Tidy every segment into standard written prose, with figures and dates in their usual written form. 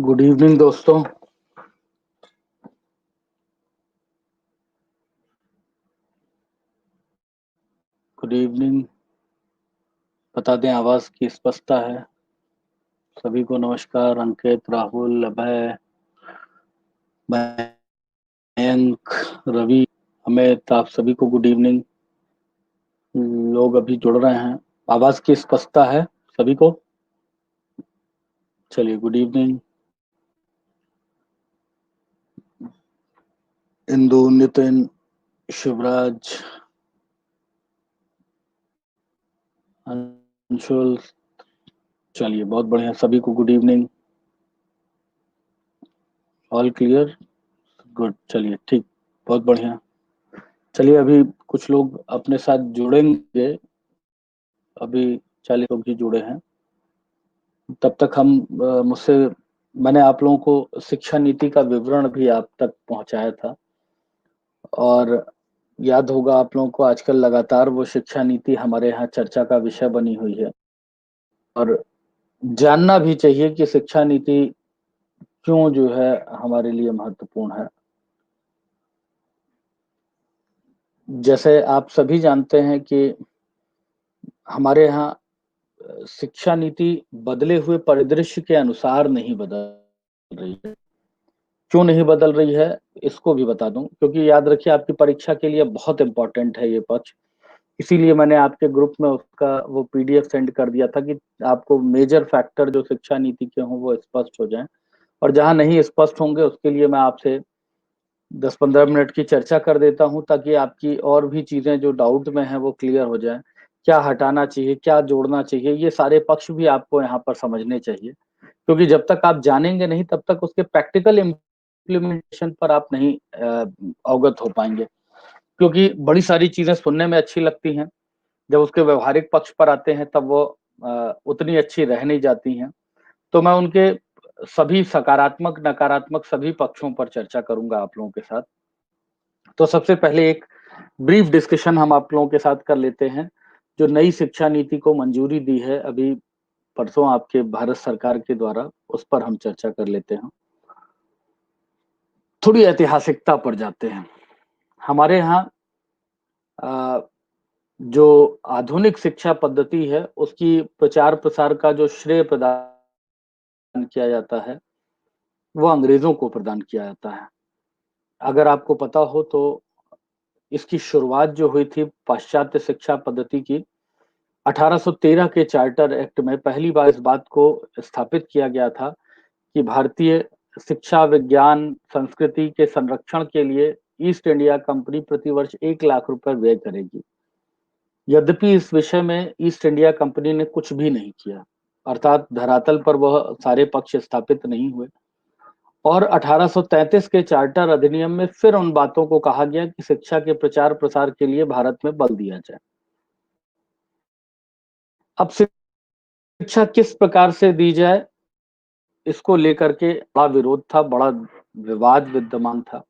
Good evening दोस्तों। Good evening. बता दें आवाज की स्पष्टता है। सभी को नमस्कार। अंकित, राहुल, अभय, मयंक, रवि, अमित, आप सभी को गुड इवनिंग। लोग अभी जुड़ रहे हैं। आवाज की स्पष्टता है सभी को। चलिए, गुड इवनिंग। इंदु, नितिन, शिवराज, अंशुल। चलिए, बहुत बढ़िया। सभी को good evening. All clear. Good. चलिए, ठीक। बहुत बढ़िया। चलिए, अभी कुछ लोग अपने साथ जुड़ेंगे। अभी 40 लोग ही जुड़े हैं। तब तक हम मुझसे मैंने आप लोगों को शिक्षा नीति का विवरण भी आप तक पहुंचाया था। और याद होगा आप लोगों को, आजकल लगातार वो शिक्षा नीति हमारे यहाँ चर्चा का विषय बनी हुई है। और जानना भी चाहिए कि शिक्षा नीति क्यों जो है हमारे लिए महत्वपूर्ण है। जैसे आप सभी जानते हैं कि हमारे यहाँ शिक्षा नीति बदले हुए परिदृश्य के अनुसार नहीं बदल रही है। क्यों नहीं बदल रही है, इसको भी बता दूं, क्योंकि याद रखिए आपकी परीक्षा के लिए बहुत इंपॉर्टेंट है ये पक्ष। इसीलिए मैंने आपके ग्रुप में उसका वो पीडीएफ सेंड कर दिया था कि आपको मेजर फैक्टर जो शिक्षा नीति के हों वो स्पष्ट हो जाएं। और जहां नहीं स्पष्ट होंगे उसके लिए मैं आपसे 10-15 मिनट की चर्चा कर देता हूं, ताकि आपकी और भी चीजें जो डाउट में है वो क्लियर हो जाए। क्या हटाना चाहिए, क्या जोड़ना चाहिए, ये सारे पक्ष भी आपको यहाँ पर समझने चाहिए। क्योंकि जब तक आप जानेंगे नहीं तब तक उसके प्रैक्टिकल इम्प्लीमेंटेशन पर आप नहीं अवगत हो पाएंगे। क्योंकि बड़ी सारी चीजें सुनने में अच्छी लगती हैं, जब उसके व्यवहारिक पक्ष पर आते हैं तब वो उतनी अच्छी रह नहीं जाती हैं। तो मैं उनके सभी सकारात्मक नकारात्मक सभी पक्षों पर चर्चा करूंगा आप लोगों के साथ। तो सबसे पहले एक ब्रीफ डिस्कशन हम आप लोगों के साथ कर लेते हैं। जो नई शिक्षा नीति को मंजूरी दी है अभी परसों आपके भारत सरकार के द्वारा, उस पर हम चर्चा कर लेते हैं। थोड़ी ऐतिहासिकता पर जाते हैं। हमारे यहाँ अ, जो आधुनिक शिक्षा पद्धति है उसकी प्रचार प्रसार का जो श्रेय प्रदान किया जाता है वो अंग्रेजों को प्रदान किया जाता है। अगर आपको पता हो तो इसकी शुरुआत जो हुई थी पाश्चात्य शिक्षा पद्धति की, 1813 के चार्टर एक्ट में पहली बार इस बात को स्थापित किया गया था कि भारतीय शिक्षा, विज्ञान, संस्कृति के संरक्षण के लिए ईस्ट इंडिया कंपनी प्रतिवर्ष 1 लाख रुपए व्यय करेगी। यद्यपि इस विषय में ईस्ट इंडिया कंपनी ने कुछ भी नहीं किया, अर्थात धरातल पर वह सारे पक्ष स्थापित नहीं हुए। और 1833 के चार्टर अधिनियम में फिर उन बातों को कहा गया कि शिक्षा के प्रचार प्रसार के लिए भारत में बल दिया जाए। अब शिक्षा किस प्रकार से दी जाए, इसको लेकर के बड़ा विरोध था, बड़ा विवाद विद्यमान था।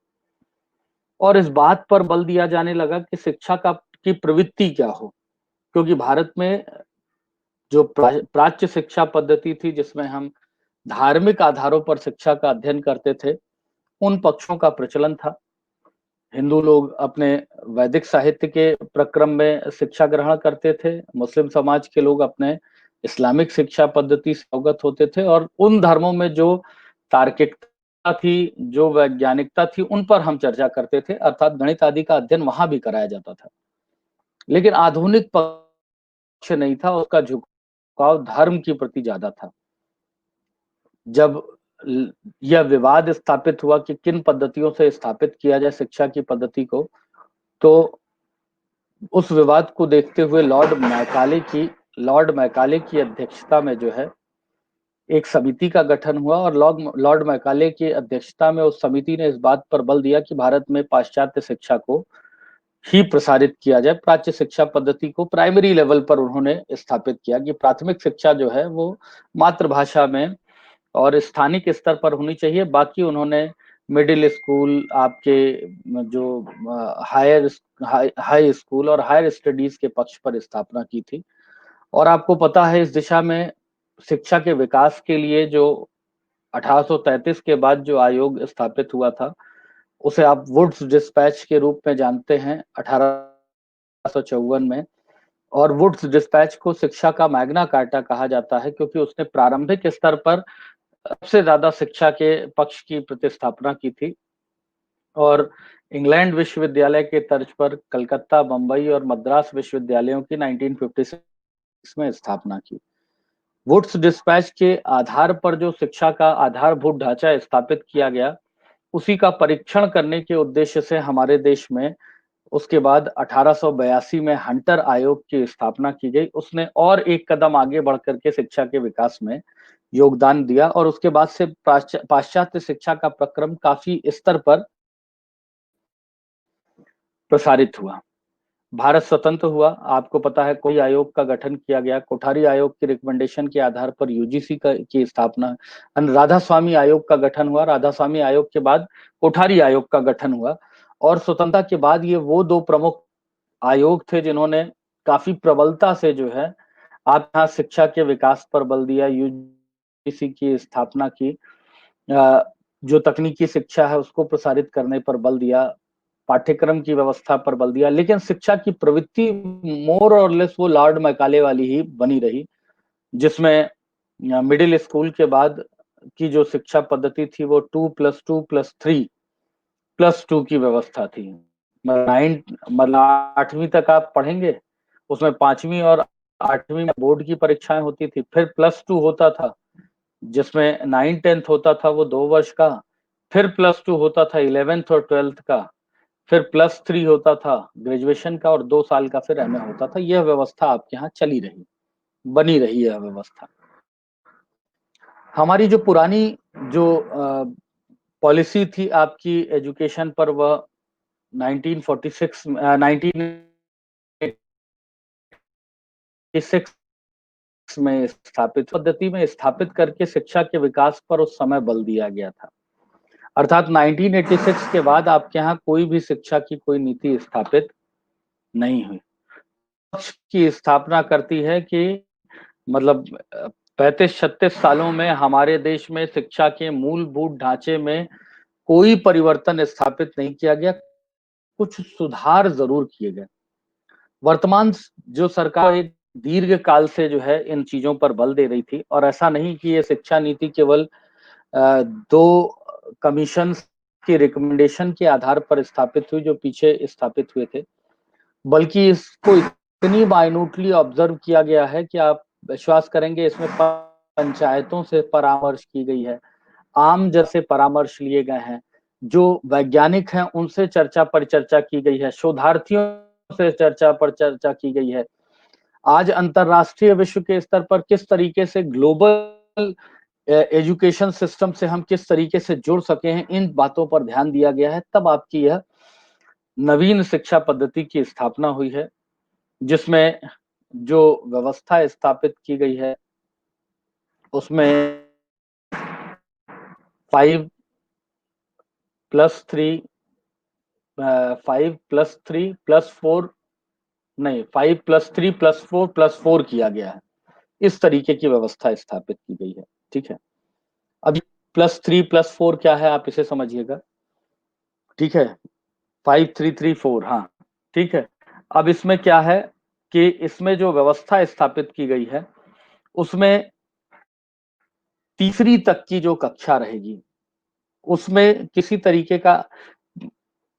और इस बात पर बल दिया जाने लगा कि शिक्षा का की प्रवृत्ति क्या हो। क्योंकि भारत में जो प्राच्य शिक्षा पद्धति थी जिसमें हम धार्मिक आधारों पर शिक्षा का अध्ययन करते थे, उन पक्षों का प्रचलन था। हिंदू लोग अपने वैदिक साहित्य के प्रक्रम में शिक्षा ग्रहण करते थे, मुस्लिम समाज के लोग अपने इस्लामिक शिक्षा पद्धति से अवगत होते थे, और उन धर्मों में जो तार्किकता थी, जो वैज्ञानिकता थी, उन पर हम चर्चा करते थे, अर्थात गणित आदि का अध्ययन वहां भी कराया जाता था। लेकिन आधुनिक पक्ष नहीं था, उसका झुकाव धर्म के प्रति ज्यादा था। जब यह विवाद स्थापित हुआ कि किन पद्धतियों से स्थापित किया जाए शिक्षा की पद्धति को, तो उस विवाद को देखते हुए लॉर्ड मैकाले की अध्यक्षता में जो है एक समिति का गठन हुआ। और लॉर्ड मैकाले की अध्यक्षता में उस समिति ने इस बात पर बल दिया कि भारत में पाश्चात्य शिक्षा को ही प्रसारित किया जाए। प्राच्य शिक्षा पद्धति को प्राइमरी लेवल पर उन्होंने स्थापित किया कि प्राथमिक शिक्षा जो है वो मातृभाषा में और स्थानिक स्तर पर होनी चाहिए। बाकी उन्होंने मिडिल स्कूल, आपके जो हायर हाई स्कूल और हायर स्टडीज के पक्ष पर स्थापना की थी। और आपको पता है इस दिशा में शिक्षा के विकास के लिए जो 1833 के बाद जो आयोग स्थापित हुआ था, उसे आप वुड्स डिस्पैच के रूप में जानते हैं 1854 में। और वुड्स डिस्पैच को शिक्षा का मैग्ना कार्टा कहा जाता है, क्योंकि उसने प्रारंभिक स्तर पर सबसे ज्यादा शिक्षा के पक्ष की प्रतिस्थापना की थी और इंग्लैंड विश्वविद्यालय के तर्ज पर कलकत्ता, बंबई और मद्रास विश्वविद्यालयों की 1956 में स्थापना की। वुड्स डिस्पैच के आधार पर जो शिक्षा का आधारभूत ढांचा स्थापित किया गया, उसी का परीक्षण करने के उद्देश्य से हमारे देश में उसके बाद 1882 में हंटर आयोग की स्थापना की गई। उसने और एक कदम आगे बढ़ करके शिक्षा के विकास में योगदान दिया और उसके बाद से पाश्चात्य शिक्षा का प्रक्रम काफी स्तर पर प्रसारित हुआ। भारत स्वतंत्र हुआ, आपको पता है कोई आयोग का गठन किया गया, कोठारी आयोग की रिकमेंडेशन के आधार पर यूजीसी की स्थापना, राधा स्वामी आयोग का गठन हुआ, राधा स्वामी आयोग के बाद कोठारी आयोग का गठन हुआ और स्वतंत्रता के बाद ये वो दो प्रमुख आयोग थे जिन्होंने काफी प्रबलता से जो है आप यहाँ शिक्षा के विकास पर बल दिया, यूजीसी की स्थापना की, जो तकनीकी शिक्षा है उसको प्रसारित करने पर बल दिया, पाठ्यक्रम की व्यवस्था पर बल दिया, लेकिन शिक्षा की प्रवृत्ति मोर और लेस वो लॉर्ड मैकाले वाली ही बनी रही, जिसमें मिडिल स्कूल के बाद की जो शिक्षा पद्धति थी वो 2+2+3+2 की व्यवस्था थी। मतलब 8वीं तक आप पढ़ेंगे, उसमें 5वीं और 8वीं में बोर्ड की परीक्षाएं होती थी, फिर +2 होता था जिसमें 9th-10th होता था वो 2 वर्ष का, फिर +2 होता था 11th और 12th का, फिर +3 होता था ग्रेजुएशन का और 2 साल का फिर एमए होता था। यह व्यवस्था आपके यहाँ चली रही, बनी रही यह व्यवस्था। हमारी जो पुरानी जो पॉलिसी थी आपकी एजुकेशन पर, वह 1946 में स्थापित पद्धति में स्थापित करके शिक्षा के विकास पर उस समय बल दिया गया था। अर्थात 1986 के बाद आपके यहाँ कोई भी शिक्षा की कोई नीति स्थापित नहीं हुई। की स्थापना करती है कि मतलब 35-36 सालों में हमारे देश में शिक्षा के मूलभूत ढांचे में कोई परिवर्तन स्थापित नहीं किया गया, कुछ सुधार जरूर किए गए। वर्तमान जो सरकार एक दीर्घ काल से जो है इन चीजों पर बल दे रही थी और ऐसा नहीं कि ये शिक्षा नीति केवल 2 कमीशन की रिकमेंडेशन के आधार पर स्थापित हुई जो पीछे स्थापित हुए थे, बल्कि इसको इतनी माइन्यूटली ऑब्जर्व किया गया है कि आप विश्वास करेंगे इसमें पंचायतों से परामर्श की गई है, आम जैसे परामर्श लिए गए हैं, जो वैज्ञानिक हैं उनसे चर्चा पर चर्चा की गई है, शोधार्थियों से चर्चा पर चर्चा की गई है। आज अंतरराष्ट्रीय विश्व के स्तर पर किस तरीके से ग्लोबल एजुकेशन सिस्टम से हम किस तरीके से जुड़ सके हैं, इन बातों पर ध्यान दिया गया है। तब आपकी यह नवीन शिक्षा पद्धति की स्थापना हुई है, जिसमें जो व्यवस्था स्थापित की गई है उसमें 5+3 5+3+4 नहीं 5+3+4+4 किया गया है। इस तरीके की व्यवस्था स्थापित की गई है। ठीक है, अभी +3+4 क्या है आप इसे समझिएगा। ठीक है, 5-3-3-4, हाँ ठीक है। अब इसमें क्या है कि इसमें जो व्यवस्था स्थापित की गई है उसमें तीसरी तक की जो कक्षा रहेगी उसमें किसी तरीके का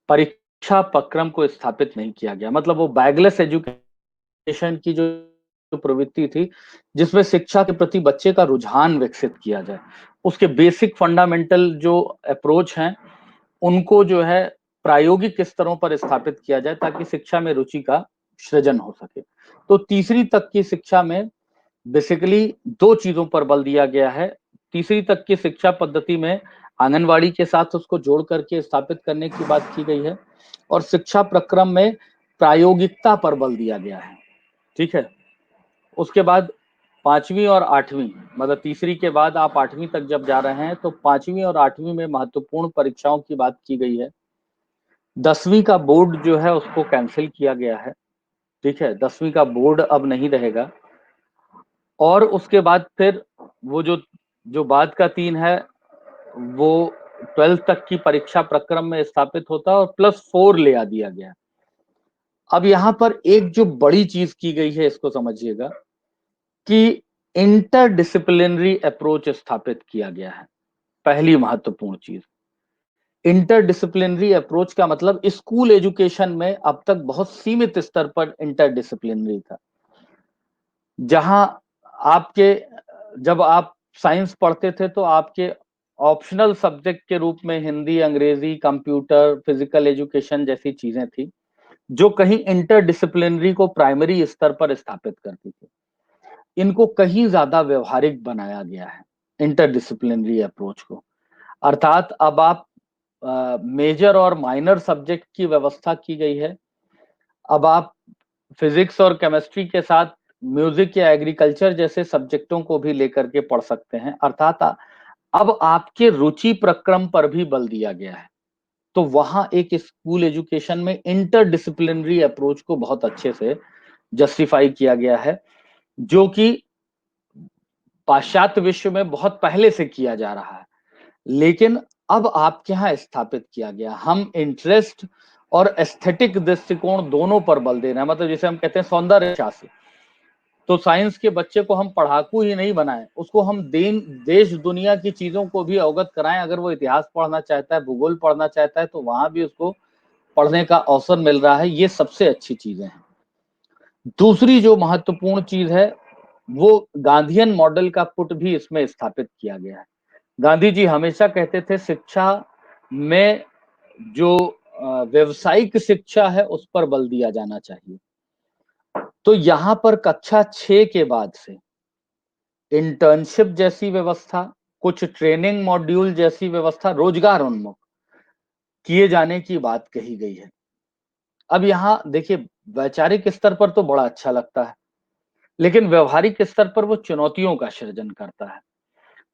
परीक्षा प्रक्रम को स्थापित नहीं किया गया। मतलब वो बैगलेस एजुकेशन की जो प्रवृत्ति थी जिसमें शिक्षा के प्रति बच्चे का रुझान विकसित किया जाए, उसके बेसिक फंडामेंटल जो अप्रोच हैं उनको जो है प्रायोगिक स्तरों पर स्थापित किया जाए ताकि शिक्षा में रुचि का सृजन हो सके। तो तीसरी तक की शिक्षा में बेसिकली 2 चीजों पर बल दिया गया है। तीसरी तक की शिक्षा पद्धति में आंगनवाड़ी के साथ उसको जोड़ करके स्थापित करने की बात की गई है और शिक्षा प्रक्रम में प्रायोगिकता पर बल दिया गया है। ठीक है, उसके बाद 5वीं और 8वीं, मतलब तीसरी के बाद आप 8वीं तक जब जा रहे हैं तो 5वीं और 8वीं में महत्वपूर्ण परीक्षाओं की बात की गई है। 10वीं का बोर्ड जो है उसको कैंसिल किया गया है। ठीक है, 10वीं का बोर्ड अब नहीं रहेगा और उसके बाद फिर वो जो जो बाद का 3 है वो 12th तक की परीक्षा प्रक्रम में स्थापित होता है और +4 ले आ दिया गया। अब यहाँ पर एक जो बड़ी चीज की गई है, इसको समझिएगा कि इंटरडिसिप्लिनरी अप्रोच स्थापित किया गया है। पहली महत्वपूर्ण चीज, इंटरडिसिप्लिनरी अप्रोच का मतलब स्कूल एजुकेशन में अब तक बहुत सीमित स्तर पर इंटरडिसिप्लिनरी था। जहां आपके जब आप साइंस पढ़ते थे तो आपके ऑप्शनल सब्जेक्ट के रूप में हिंदी, अंग्रेजी, कंप्यूटर, फिजिकल एजुकेशन जैसी चीजें थी, जो कहीं इंटरडिसिप्लिनरी को प्राइमरी स्तर पर स्थापित करती थी। इनको कहीं ज्यादा व्यवहारिक बनाया गया है इंटरडिसिप्लिनरी अप्रोच को। अर्थात अब आप मेजर और माइनर सब्जेक्ट की व्यवस्था की गई है। अब आप फिजिक्स और केमिस्ट्री के साथ म्यूजिक या एग्रीकल्चर जैसे सब्जेक्टों को भी लेकर के पढ़ सकते हैं। अर्थात अब आपके रुचि प्रक्रम पर भी बल दिया गया है। तो वहां एक स्कूल एजुकेशन में इंटरडिसिप्लिनरी अप्रोच को बहुत अच्छे से जस्टिफाई किया गया है, जो कि पाश्चात्य विश्व में बहुत पहले से किया जा रहा है, लेकिन अब आपके यहाँ स्थापित किया गया। हम इंटरेस्ट और एस्थेटिक दृष्टिकोण दोनों पर बल दे रहे हैं। मतलब जैसे हम कहते हैं सौंदर्य शास्त्र, तो साइंस के बच्चे को हम पढ़ाकू ही नहीं बनाएं, उसको हम देश दुनिया की चीजों को भी अवगत कराएं। अगर वो इतिहास पढ़ना चाहता है, भूगोल पढ़ना चाहता है, तो वहां भी उसको पढ़ने का अवसर मिल रहा है। ये सबसे अच्छी चीजें हैं। दूसरी जो महत्वपूर्ण चीज है, वो गांधीयन मॉडल का पुट भी इसमें स्थापित किया गया है। गांधी जी हमेशा कहते थे शिक्षा में जो व्यवसायिक शिक्षा है उस पर बल दिया जाना चाहिए। तो यहाँ पर कक्षा 6 के बाद से इंटर्नशिप जैसी व्यवस्था, कुछ ट्रेनिंग मॉड्यूल जैसी व्यवस्था रोजगार उन्मुख किए जाने की बात कही गई है। अब यहाँ देखिए, वैचारिक स्तर पर तो बड़ा अच्छा लगता है, लेकिन व्यवहारिक स्तर पर वो चुनौतियों का सृजन करता है।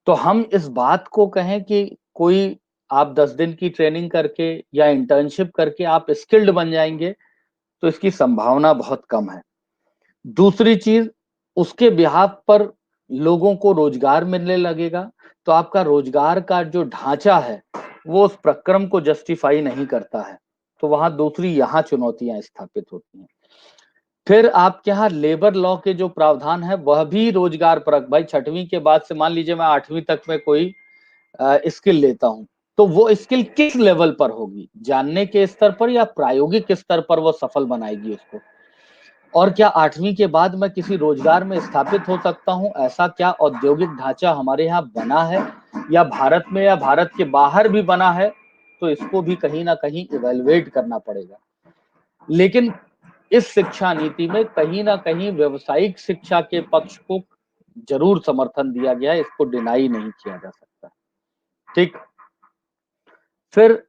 तो हम इस बात को कहें कि कोई आप 10 दिन की ट्रेनिंग करके या इंटर्नशिप करके आप स्किल्ड बन जाएंगे, तो इसकी संभावना बहुत कम है। दूसरी चीज, उसके बिहाफ पर लोगों को रोजगार मिलने लगेगा, तो आपका रोजगार का जो ढांचा है वो उस प्रक्रम को जस्टिफाई नहीं करता है। तो वहां दूसरी यहाँ चुनौतियां स्थापित होती हैं। फिर आपके यहाँ लेबर लॉ के जो प्रावधान है वह भी रोजगार परक। भाई 6वीं के बाद से मान लीजिए मैं 8वीं तक में कोई स्किल लेता हूं, तो वो स्किल किस लेवल पर होगी, जानने के स्तर पर या प्रायोगिक स्तर पर वो सफल बनाएगी उसको। और क्या 8वीं के बाद मैं किसी रोजगार में स्थापित हो सकता हूं? ऐसा क्या औद्योगिक ढांचा हमारे यहाँ बना है, या भारत में या भारत के बाहर भी बना है? तो इसको भी कहीं ना कहीं इवेलुएट करना पड़ेगा। लेकिन इस शिक्षा नीति में कहीं ना कहीं व्यवसायिक शिक्षा के पक्ष को जरूर समर्थन दिया गया है, इसको डिनाई नहीं किया जा सकता। ठीक। फिर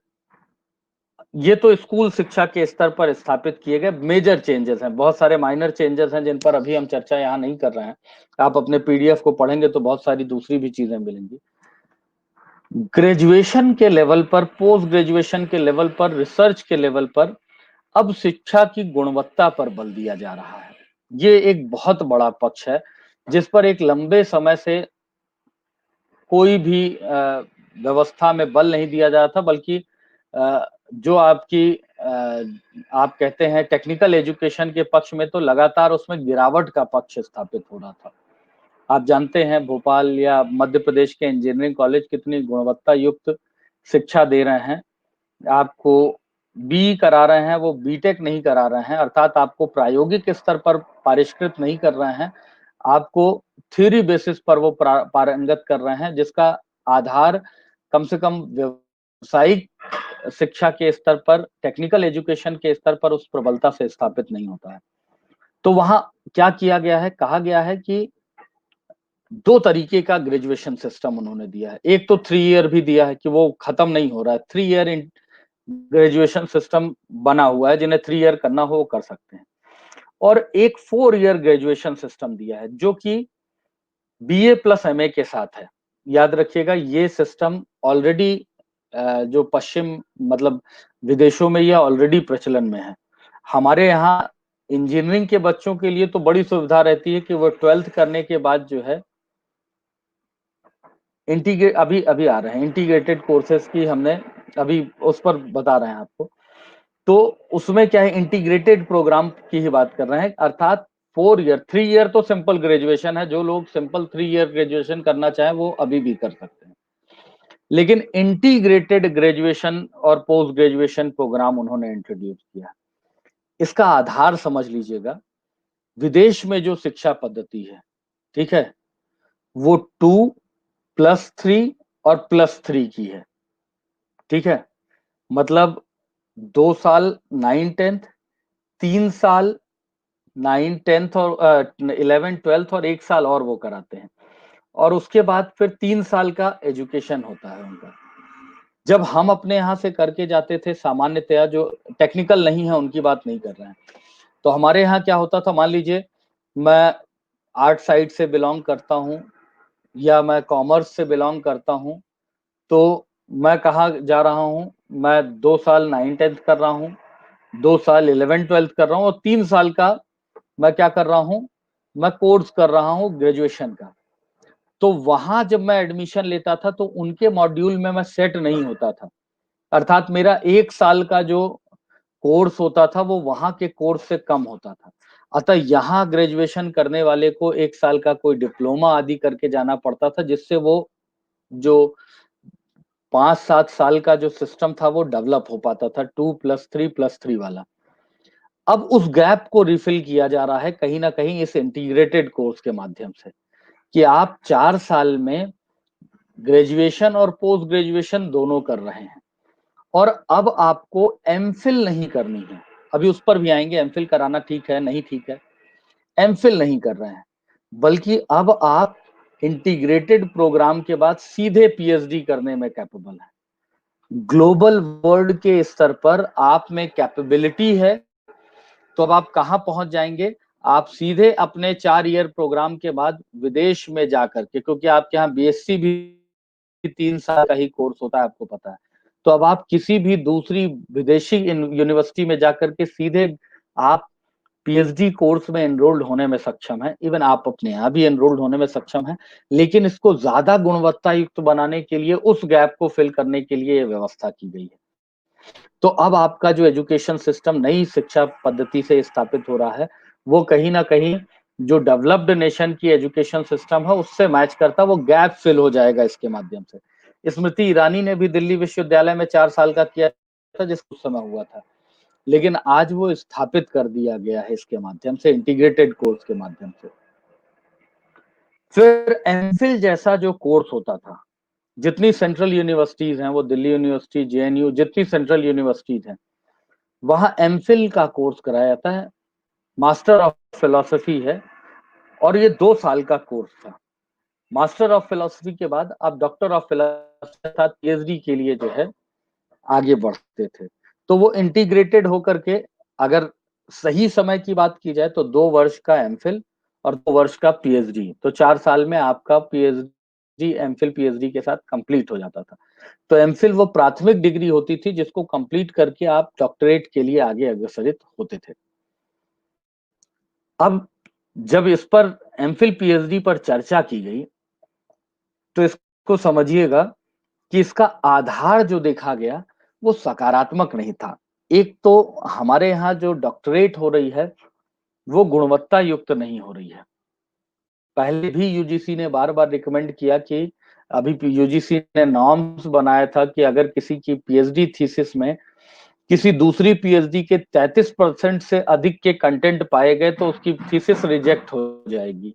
ये तो स्कूल शिक्षा के स्तर पर स्थापित किए गए मेजर चेंजेस हैं। बहुत सारे माइनर चेंजेस हैं जिन पर अभी हम चर्चा यहाँ नहीं कर रहे हैं। आप अपने पीडीएफ को पढ़ेंगे तो बहुत सारी दूसरी भी चीजें मिलेंगी। ग्रेजुएशन के लेवल पर, पोस्ट ग्रेजुएशन के लेवल पर, रिसर्च के लेवल पर अब शिक्षा की गुणवत्ता पर बल दिया जा रहा है। ये एक बहुत बड़ा पक्ष है जिस पर एक लंबे समय से कोई भी व्यवस्था में बल नहीं दिया जा रहा था, बल्कि जो आपकी आप कहते हैं टेक्निकल एजुकेशन के पक्ष में तो लगातार उसमें गिरावट का पक्ष स्थापित हो रहा था। आप जानते हैं भोपाल या मध्य प्रदेश के इंजीनियरिंग कॉलेज कितनी गुणवत्ता युक्त शिक्षा दे रहे हैं। आपको बी करा रहे हैं, वो बीटेक नहीं करा रहे हैं, अर्थात आपको प्रायोगिक स्तर पर पारिष्कृत नहीं कर रहे हैं, आपको थ्योरी बेसिस पर वो पारंगत कर रहे हैं, जिसका आधार कम से कम व्यावसायिक शिक्षा के स्तर पर, टेक्निकल एजुकेशन के स्तर पर उस प्रबलता से स्थापित नहीं होता है। तो वहां क्या किया गया है, कहा गया है कि 2 तरीके का ग्रेजुएशन सिस्टम उन्होंने दिया है। एक तो 3 ईयर भी दिया है कि वो खत्म नहीं हो रहा है। 3 ईयर ग्रेजुएशन सिस्टम बना हुआ है, जिन्हें 3 ईयर करना हो वो कर सकते हैं। और एक 4 ईयर ग्रेजुएशन सिस्टम दिया है जो कि बीए प्लस एमए के साथ है। याद रखिएगा, ये सिस्टम ऑलरेडी जो पश्चिम मतलब विदेशों में ये ऑलरेडी प्रचलन में है। हमारे यहाँ इंजीनियरिंग के बच्चों के लिए तो बड़ी सुविधा रहती है कि वो 12th करने के बाद जो है इंटीग्रेट अभी अभी आ रहे हैं, इंटीग्रेटेड कोर्सेज की हमने अभी उस पर बता रहे हैं आपको। तो उसमें क्या है, इंटीग्रेटेड प्रोग्राम की ही बात कर रहे हैं, अर्थात 4 ईयर, 3 ईयर तो सिंपल ग्रेजुएशन है, जो लोग सिंपल 3 ईयर ग्रेजुएशन करना चाहें वो अभी भी कर सकते हैं। लेकिन इंटीग्रेटेड ग्रेजुएशन और पोस्ट ग्रेजुएशन प्रोग्राम उन्होंने इंट्रोड्यूस किया। इसका आधार समझ लीजिएगा, विदेश में जो शिक्षा पद्धति है, ठीक है, वो 2+3 और +3 की है, ठीक है। मतलब 2 साल 9th-10th, 3 साल 9th-10th और 11th-12th और 1 साल और वो कराते हैं, और उसके बाद फिर 3 साल का एजुकेशन होता है उनका। जब हम अपने यहाँ से करके जाते थे, सामान्यतया जो टेक्निकल नहीं है उनकी बात नहीं कर रहे हैं, तो हमारे यहाँ क्या होता था, मान लीजिए मैं आर्ट साइड से बिलोंग करता हूँ या मैं कॉमर्स से बिलोंग करता हूँ, तो मैं कहाँ जा रहा हूँ, मैं 2 साल 9th-10th कर रहा हूँ, 2 साल 11th-12th कर रहा हूँ और 3 साल का मैं क्या कर रहा हूँ, मैं कोर्स कर रहा हूँ ग्रेजुएशन का। तो वहां जब मैं एडमिशन लेता था तो उनके मॉड्यूल में मैं सेट नहीं होता था, अर्थात मेरा 1 साल का जो कोर्स होता था वो वहां के कोर्स से कम होता था। अतः यहाँ ग्रेजुएशन करने वाले को 1 साल का कोई डिप्लोमा आदि करके जाना पड़ता था, जिससे वो जो 5-7 साल का जो सिस्टम था वो डेवलप हो पाता था, 2+3+3 वाला। अब उस गैप को रिफिल किया जा रहा है कहीं ना कहीं इस इंटीग्रेटेड कोर्स के माध्यम से, कि आप 4 साल में ग्रेजुएशन और पोस्ट ग्रेजुएशन दोनों कर रहे हैं, और अब आपको एमफिल नहीं करनी है। अभी उस पर भी आएंगे, एमफिल कराना ठीक है नहीं ठीक है, एमफिल नहीं कर रहे हैं, बल्कि अब आप इंटीग्रेटेड प्रोग्राम के बाद सीधे पीएचडी करने में कैपेबल हैं। ग्लोबल वर्ल्ड के स्तर पर आप में कैपेबिलिटी है, तो अब आप कहां पहुंच जाएंगे, आप सीधे अपने 4 ईयर प्रोग्राम के बाद विदेश में जाकर के, क्योंकि आपके यहाँ बीएससी भी 3 साल का ही कोर्स होता है, आपको पता है, तो अब आप किसी भी दूसरी विदेशी यूनिवर्सिटी में जाकर के सीधे आप पीएचडी कोर्स में एनरोल्ड होने में सक्षम है। इवन आप अपने यहाँ भी एनरोल्ड होने में सक्षम है, लेकिन इसको ज्यादा गुणवत्ता युक्त बनाने के लिए, उस गैप को फिल करने के लिए ये व्यवस्था की गई है। तो अब आपका जो एजुकेशन सिस्टम नई शिक्षा पद्धति से स्थापित हो रहा है, वो कहीं ना कहीं जो डेवलप्ड नेशन की एजुकेशन सिस्टम है उससे मैच करता, वो गैप फिल हो जाएगा इसके माध्यम से। स्मृति ईरानी ने भी दिल्ली विश्वविद्यालय में 4 साल का किया था, जिस उस समय हुआ था, लेकिन आज वो स्थापित कर दिया गया है इसके माध्यम से, इंटीग्रेटेड कोर्स के माध्यम से। फिर एमफिल जैसा जो कोर्स होता था, जितनी सेंट्रल यूनिवर्सिटीज हैं, वो दिल्ली यूनिवर्सिटी, जेएनयू, जितनी सेंट्रल यूनिवर्सिटीज हैं, वहां एमफिल का कोर्स कराया जाता है, मास्टर ऑफ फिलोसफी है, और ये 2 साल का कोर्स था। मास्टर ऑफ फिलोसफी के बाद आप डॉक्टर ऑफ फिलोसफी अर्थात पीएचडी के लिए जो है आगे बढ़ते थे। तो वो इंटीग्रेटेड होकर के, अगर सही समय की बात की जाए तो 2 वर्ष का एमफिल और 2 वर्ष का पीएचडी, तो 4 साल में आपका पीएचडी एमफिल पीएचडी के साथ कंप्लीट हो जाता था। तो एमफिल वो प्राथमिक डिग्री होती थी जिसको कंप्लीट करके आप डॉक्टरेट के लिए आगे अग्रसरित होते थे। अब जब इस पर एमफिल पीएचडी पर चर्चा की गई, तो इसको समझिएगा कि इसका आधार जो देखा गया वो सकारात्मक नहीं था। एक तो हमारे यहाँ जो डॉक्टरेट हो रही है वो गुणवत्ता युक्त नहीं हो रही है। पहले भी यूजीसी ने बार बार रिकमेंड किया कि, अभी यूजीसी ने नॉर्म्स बनाया था कि अगर किसी की पीएचडी थीसिस में किसी दूसरी पीएचडी के 33% से अधिक के कंटेंट पाए गए तो उसकी थीसिस रिजेक्ट हो जाएगी।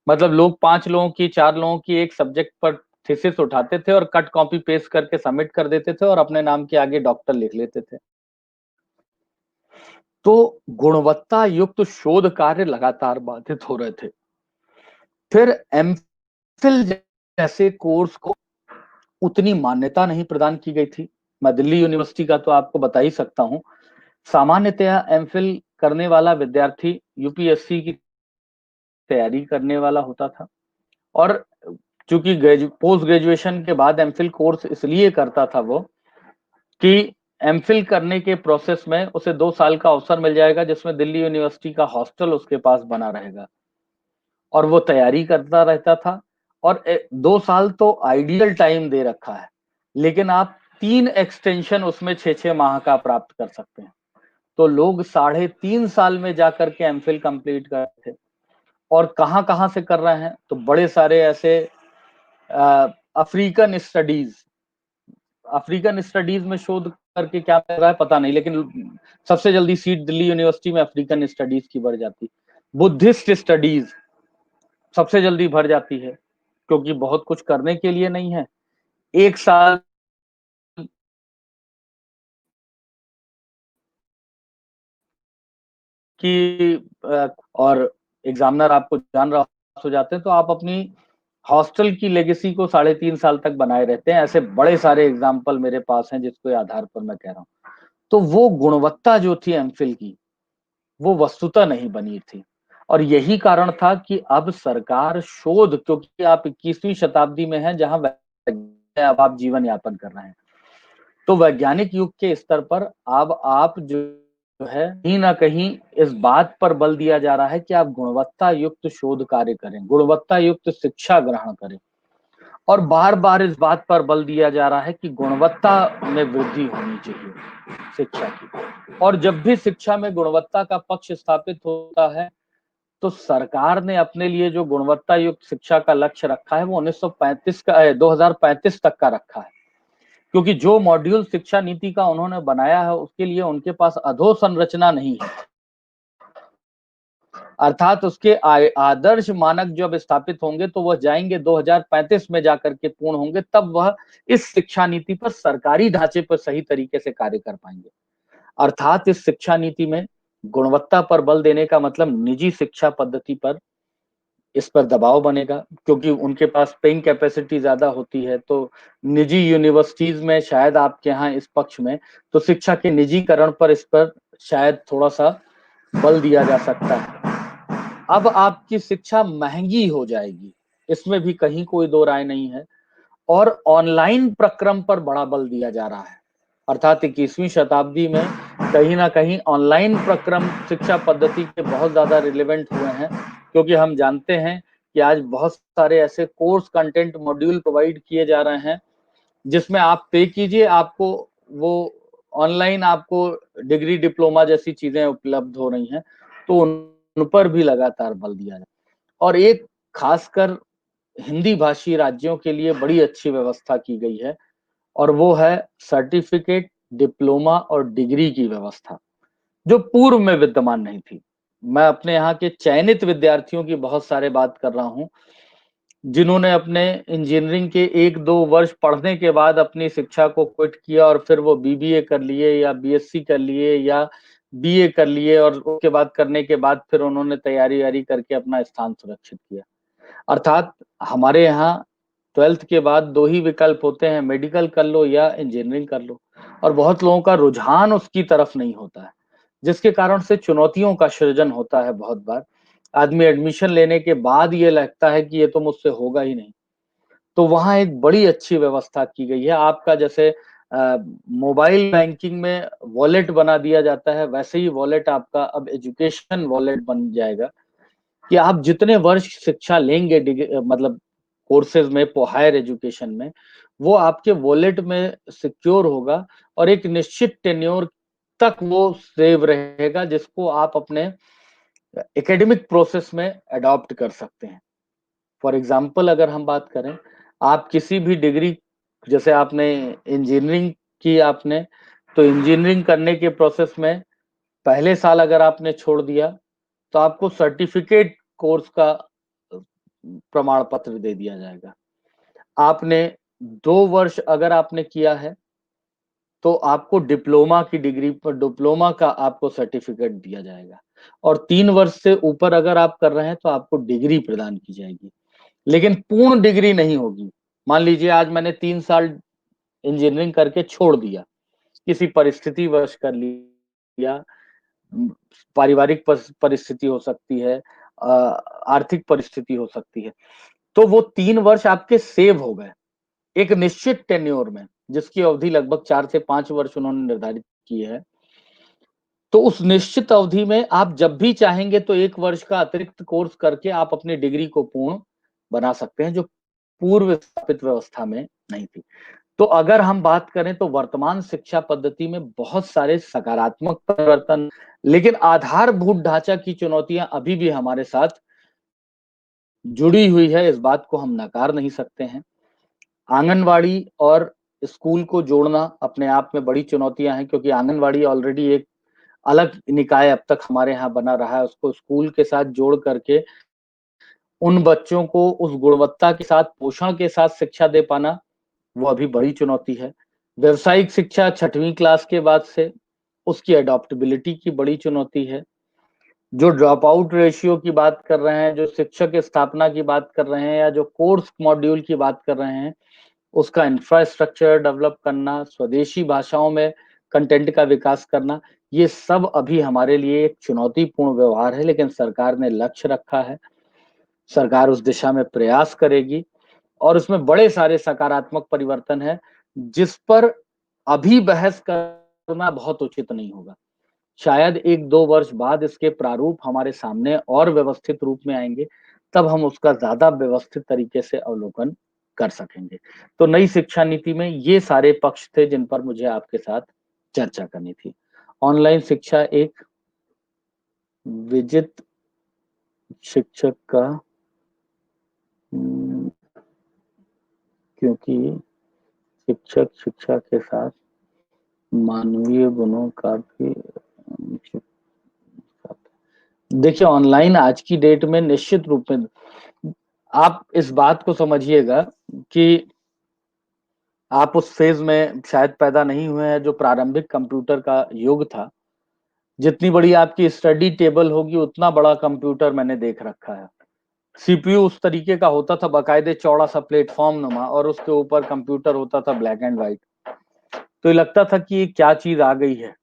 मतलब लोग 5 लोगों की, 4 लोगों की एक सब्जेक्ट पर थीसिस उठाते थे और कट कॉपी पेस्ट करके सबमिट कर देते थे और अपने नाम के आगे डॉक्टर लिख लेते थे। तो गुणवत्ता युक्त शोध कार्य लगातार बाधित हो रहे थे। फिर एमफिल जैसे कोर्स को उतनी मान्यता नहीं प्रदान की गई थी। मैं दिल्ली यूनिवर्सिटी का तो आपको बता ही सकता हूं। सामान्यतया एमफिल करने वाला विद्यार्थी यूपीएससी की तैयारी करने वाला होता था, और चूंकि पोस्ट ग्रेजुएशन के बाद एमफिल कोर्स इसलिए करता था वो, कि एमफिल करने के प्रोसेस में उसे 2 साल का अवसर मिल जाएगा जिसमें दिल्ली यूनिवर्सिटी का हॉस्टल उसके पास बना रहेगा, और वो तैयारी करता रहता था। और 2 साल तो आइडियल टाइम दे रखा है, लेकिन आप 3 एक्सटेंशन उसमें 6-6 माह का प्राप्त कर सकते हैं। तो लोग 3.5 साल में जाकर के एमफिल कंप्लीट करते थे। और कहाँ-कहाँ से कर रहे हैं, तो बड़े सारे ऐसे अफ्रीकन स्टडीज अफ्रीकन स्टडीज में शोध करके क्या कर रहा है पता नहीं, लेकिन सबसे जल्दी सीट दिल्ली यूनिवर्सिटी में अफ्रीकन स्टडीज की भर जाती। बुद्धिस्ट स्टडीज सबसे जल्दी भर जाती है, क्योंकि बहुत कुछ करने के लिए नहीं है। 1 साल की और एग्जामिनर आपको जान रहा हो जाते हैं, तो आप अपनी हॉस्टल की लेगेसी को 3.5 साल तक बनाए रहते हैं। ऐसे बड़े सारे एग्जाम्पल मेरे पास हैं, जिसके आधार पर मैं कह रहा हूँ। तो वो गुणवत्ता जो थी एमफिल की, वो वस्तुतः नहीं बनी थी। और यही कारण था कि अब सरकार शोध, क्योंकि आप 21वीं शताब्दी में हैं, जहां अब आप जीवन यापन कर रहे हैं, तो वैज्ञानिक युग के स्तर पर अब आप जो है कहीं ना कहीं इस बात पर बल दिया जा रहा है कि आप गुणवत्ता युक्त शोध कार्य करें, गुणवत्ता युक्त शिक्षा ग्रहण करें। और बार बार इस बात पर बल दिया जा रहा है कि गुणवत्ता में वृद्धि होनी चाहिए शिक्षा की। और जब भी शिक्षा में गुणवत्ता का पक्ष स्थापित होता है, तो सरकार ने अपने लिए जो गुणवत्ता युक्त शिक्षा का लक्ष्य रखा है, वो 2035 तक का रखा है। क्योंकि जो मॉड्यूल शिक्षा नीति का उन्होंने बनाया है, उसके लिए उनके पास अधोसंरचना नहीं है। अर्थात उसके आदर्श मानक जब स्थापित होंगे, तो वह जाएंगे 2035 में जाकर के पूर्ण होंगे, तब वह इस शिक्षा नीति पर सरकारी ढांचे पर सही तरीके से कार्य कर पाएंगे। अर्थात इस शिक्षा नीति में गुणवत्ता पर बल देने का मतलब निजी शिक्षा पद्धति पर इस पर दबाव बनेगा, क्योंकि उनके पास पेइंग कैपेसिटी ज्यादा होती है। तो निजी यूनिवर्सिटीज में शायद आपके यहाँ इस पक्ष में, तो शिक्षा के निजीकरण पर इस पर शायद थोड़ा सा बल दिया जा सकता है। अब आपकी शिक्षा महंगी हो जाएगी, इसमें भी कहीं कोई दो राय नहीं है। और ऑनलाइन प्रक्रम पर बड़ा बल दिया जा रहा है। अर्थात 21वीं शताब्दी में कहीं ना कहीं ऑनलाइन प्रक्रम शिक्षा पद्धति के बहुत ज्यादा रिलेवेंट हुए हैं, क्योंकि हम जानते हैं कि आज बहुत सारे ऐसे कोर्स कंटेंट मॉड्यूल प्रोवाइड किए जा रहे हैं, जिसमें आप पे कीजिए, आपको वो ऑनलाइन आपको डिग्री डिप्लोमा जैसी चीजें उपलब्ध हो रही हैं। तो उन पर भी लगातार बल दिया जाए। और एक खासकर हिंदी भाषी राज्यों के लिए बड़ी अच्छी व्यवस्था की गई है, और वो है सर्टिफिकेट, डिप्लोमा और डिग्री की व्यवस्था, जो पूर्व में विद्यमान नहीं थी। मैं अपने यहाँ के चयनित विद्यार्थियों की बहुत सारे बात कर रहा हूँ, जिन्होंने अपने इंजीनियरिंग के 1-2 वर्ष पढ़ने के बाद अपनी शिक्षा को क्विट किया, और फिर वो बीबीए कर लिए या बीएससी कर लिए या बीए कर लिए, और उसके बाद करने के बाद फिर उन्होंने तैयारी वारी करके अपना स्थान सुरक्षित किया। अर्थात हमारे यहाँ 12th के बाद 2 ही विकल्प होते हैं, मेडिकल कर लो या इंजीनियरिंग कर लो। और बहुत लोगों का रुझान उसकी तरफ नहीं होता है, जिसके कारण से चुनौतियों का सृजन होता है। बहुत बार आदमी एडमिशन लेने के बाद ये लगता है कि ये तो मुझसे होगा ही नहीं। तो वहाँ एक बड़ी अच्छी व्यवस्था की गई है। आपका जैसे मोबाइल बैंकिंग में वॉलेट बना दिया जाता है, वैसे ही वॉलेट आपका अब एजुकेशन वॉलेट बन जाएगा, कि आप जितने वर्ष शिक्षा लेंगे मतलब कोर्सेज में, हायर एजुकेशन में, वो आपके वॉलेट में सिक्योर होगा, और एक निश्चित टेन्योर तक वो सेव रहेगा, जिसको आप अपने एकेडमिक प्रोसेस में अडॉप्ट कर सकते हैं। फॉर एग्जाम्पल अगर हम बात करें, आप किसी भी डिग्री, जैसे आपने इंजीनियरिंग की आपने, तो इंजीनियरिंग करने के प्रोसेस में पहले साल अगर आपने छोड़ दिया, तो आपको सर्टिफिकेट कोर्स का प्रमाण पत्र दे दिया जाएगा। आपने 2 वर्ष अगर आपने किया है, तो आपको डिप्लोमा की डिग्री पर डिप्लोमा का आपको सर्टिफिकेट दिया जाएगा। और 3 वर्ष से ऊपर अगर आप कर रहे हैं, तो आपको डिग्री प्रदान की जाएगी, लेकिन पूर्ण डिग्री नहीं होगी। मान लीजिए आज मैंने 3 साल इंजीनियरिंग करके छोड़ दिया, किसी परिस्थिति वश कर लिया, पारिवारिक परिस्थिति हो सकती है, आर्थिक परिस्थिति हो सकती है, तो वो 3 वर्ष आपके सेव हो गए एक निश्चित टेन्योर में, जिसकी अवधि लगभग 4 से 5 वर्ष उन्होंने निर्धारित की है। तो उस निश्चित अवधि में आप जब भी चाहेंगे, तो 1 वर्ष का अतिरिक्त कोर्स करके आप अपनी डिग्री को पूर्ण बना सकते हैं, जो पूर्व स्थापित व्यवस्था में नहीं थी। तो अगर हम बात करें तो वर्तमान शिक्षा पद्धति में बहुत सारे सकारात्मक परिवर्तन, लेकिन आधारभूत ढांचा की चुनौतियां अभी भी हमारे साथ जुड़ी हुई है, इस बात को हम नकार नहीं सकते हैं। आंगनवाड़ी और स्कूल को जोड़ना अपने आप में बड़ी चुनौतियां हैं, क्योंकि आंगनवाड़ी ऑलरेडी एक अलग निकाय अब तक हमारे यहाँ बना रहा है। उसको स्कूल के साथ जोड़ करके उन बच्चों को उस गुणवत्ता के साथ, पोषण के साथ शिक्षा दे पाना, वो अभी बड़ी चुनौती है। व्यावसायिक शिक्षा 6वीं क्लास के बाद से उसकी एडॉप्टेबिलिटी की बड़ी चुनौती है। जो ड्रॉप आउट रेशियो की बात कर रहे हैं, जो शिक्षक स्थापना की बात कर रहे हैं, या जो कोर्स मॉड्यूल की बात कर रहे हैं, उसका इंफ्रास्ट्रक्चर डेवलप करना, स्वदेशी भाषाओं में कंटेंट का विकास करना, ये सब अभी हमारे लिए एक चुनौतीपूर्ण व्यवहार है। लेकिन सरकार ने लक्ष्य रखा है, सरकार उस दिशा में प्रयास करेगी और उसमें बड़े सारे सकारात्मक परिवर्तन है, जिस पर अभी बहस करना बहुत उचित नहीं होगा। शायद 1-2 वर्ष बाद इसके प्रारूप हमारे सामने और व्यवस्थित रूप में आएंगे, तब हम उसका ज्यादा व्यवस्थित तरीके से अवलोकन कर सकेंगे। तो नई शिक्षा नीति में ये सारे पक्ष थे जिन पर मुझे आपके साथ चर्चा करनी थी। ऑनलाइन शिक्षा एक विजित शिक्षक का क्योंकि शिक्षक शिक्षा के साथ मानवीय गुणों का भी देखिए, ऑनलाइन आज की डेट में निश्चित रूप में आप इस बात को समझिएगा कि आप उस फेज में शायद पैदा नहीं हुए हैं जो प्रारंभिक कंप्यूटर का युग था। जितनी बड़ी आपकी स्टडी टेबल होगी, उतना बड़ा कंप्यूटर मैंने देख रखा है। सीपीयू उस तरीके का होता था, बाकायदे चौड़ा सा प्लेटफॉर्म नुमा, और उसके ऊपर कंप्यूटर होता था ब्लैक एंड व्हाइट। तो ये लगता था कि ये क्या चीज आ गई है।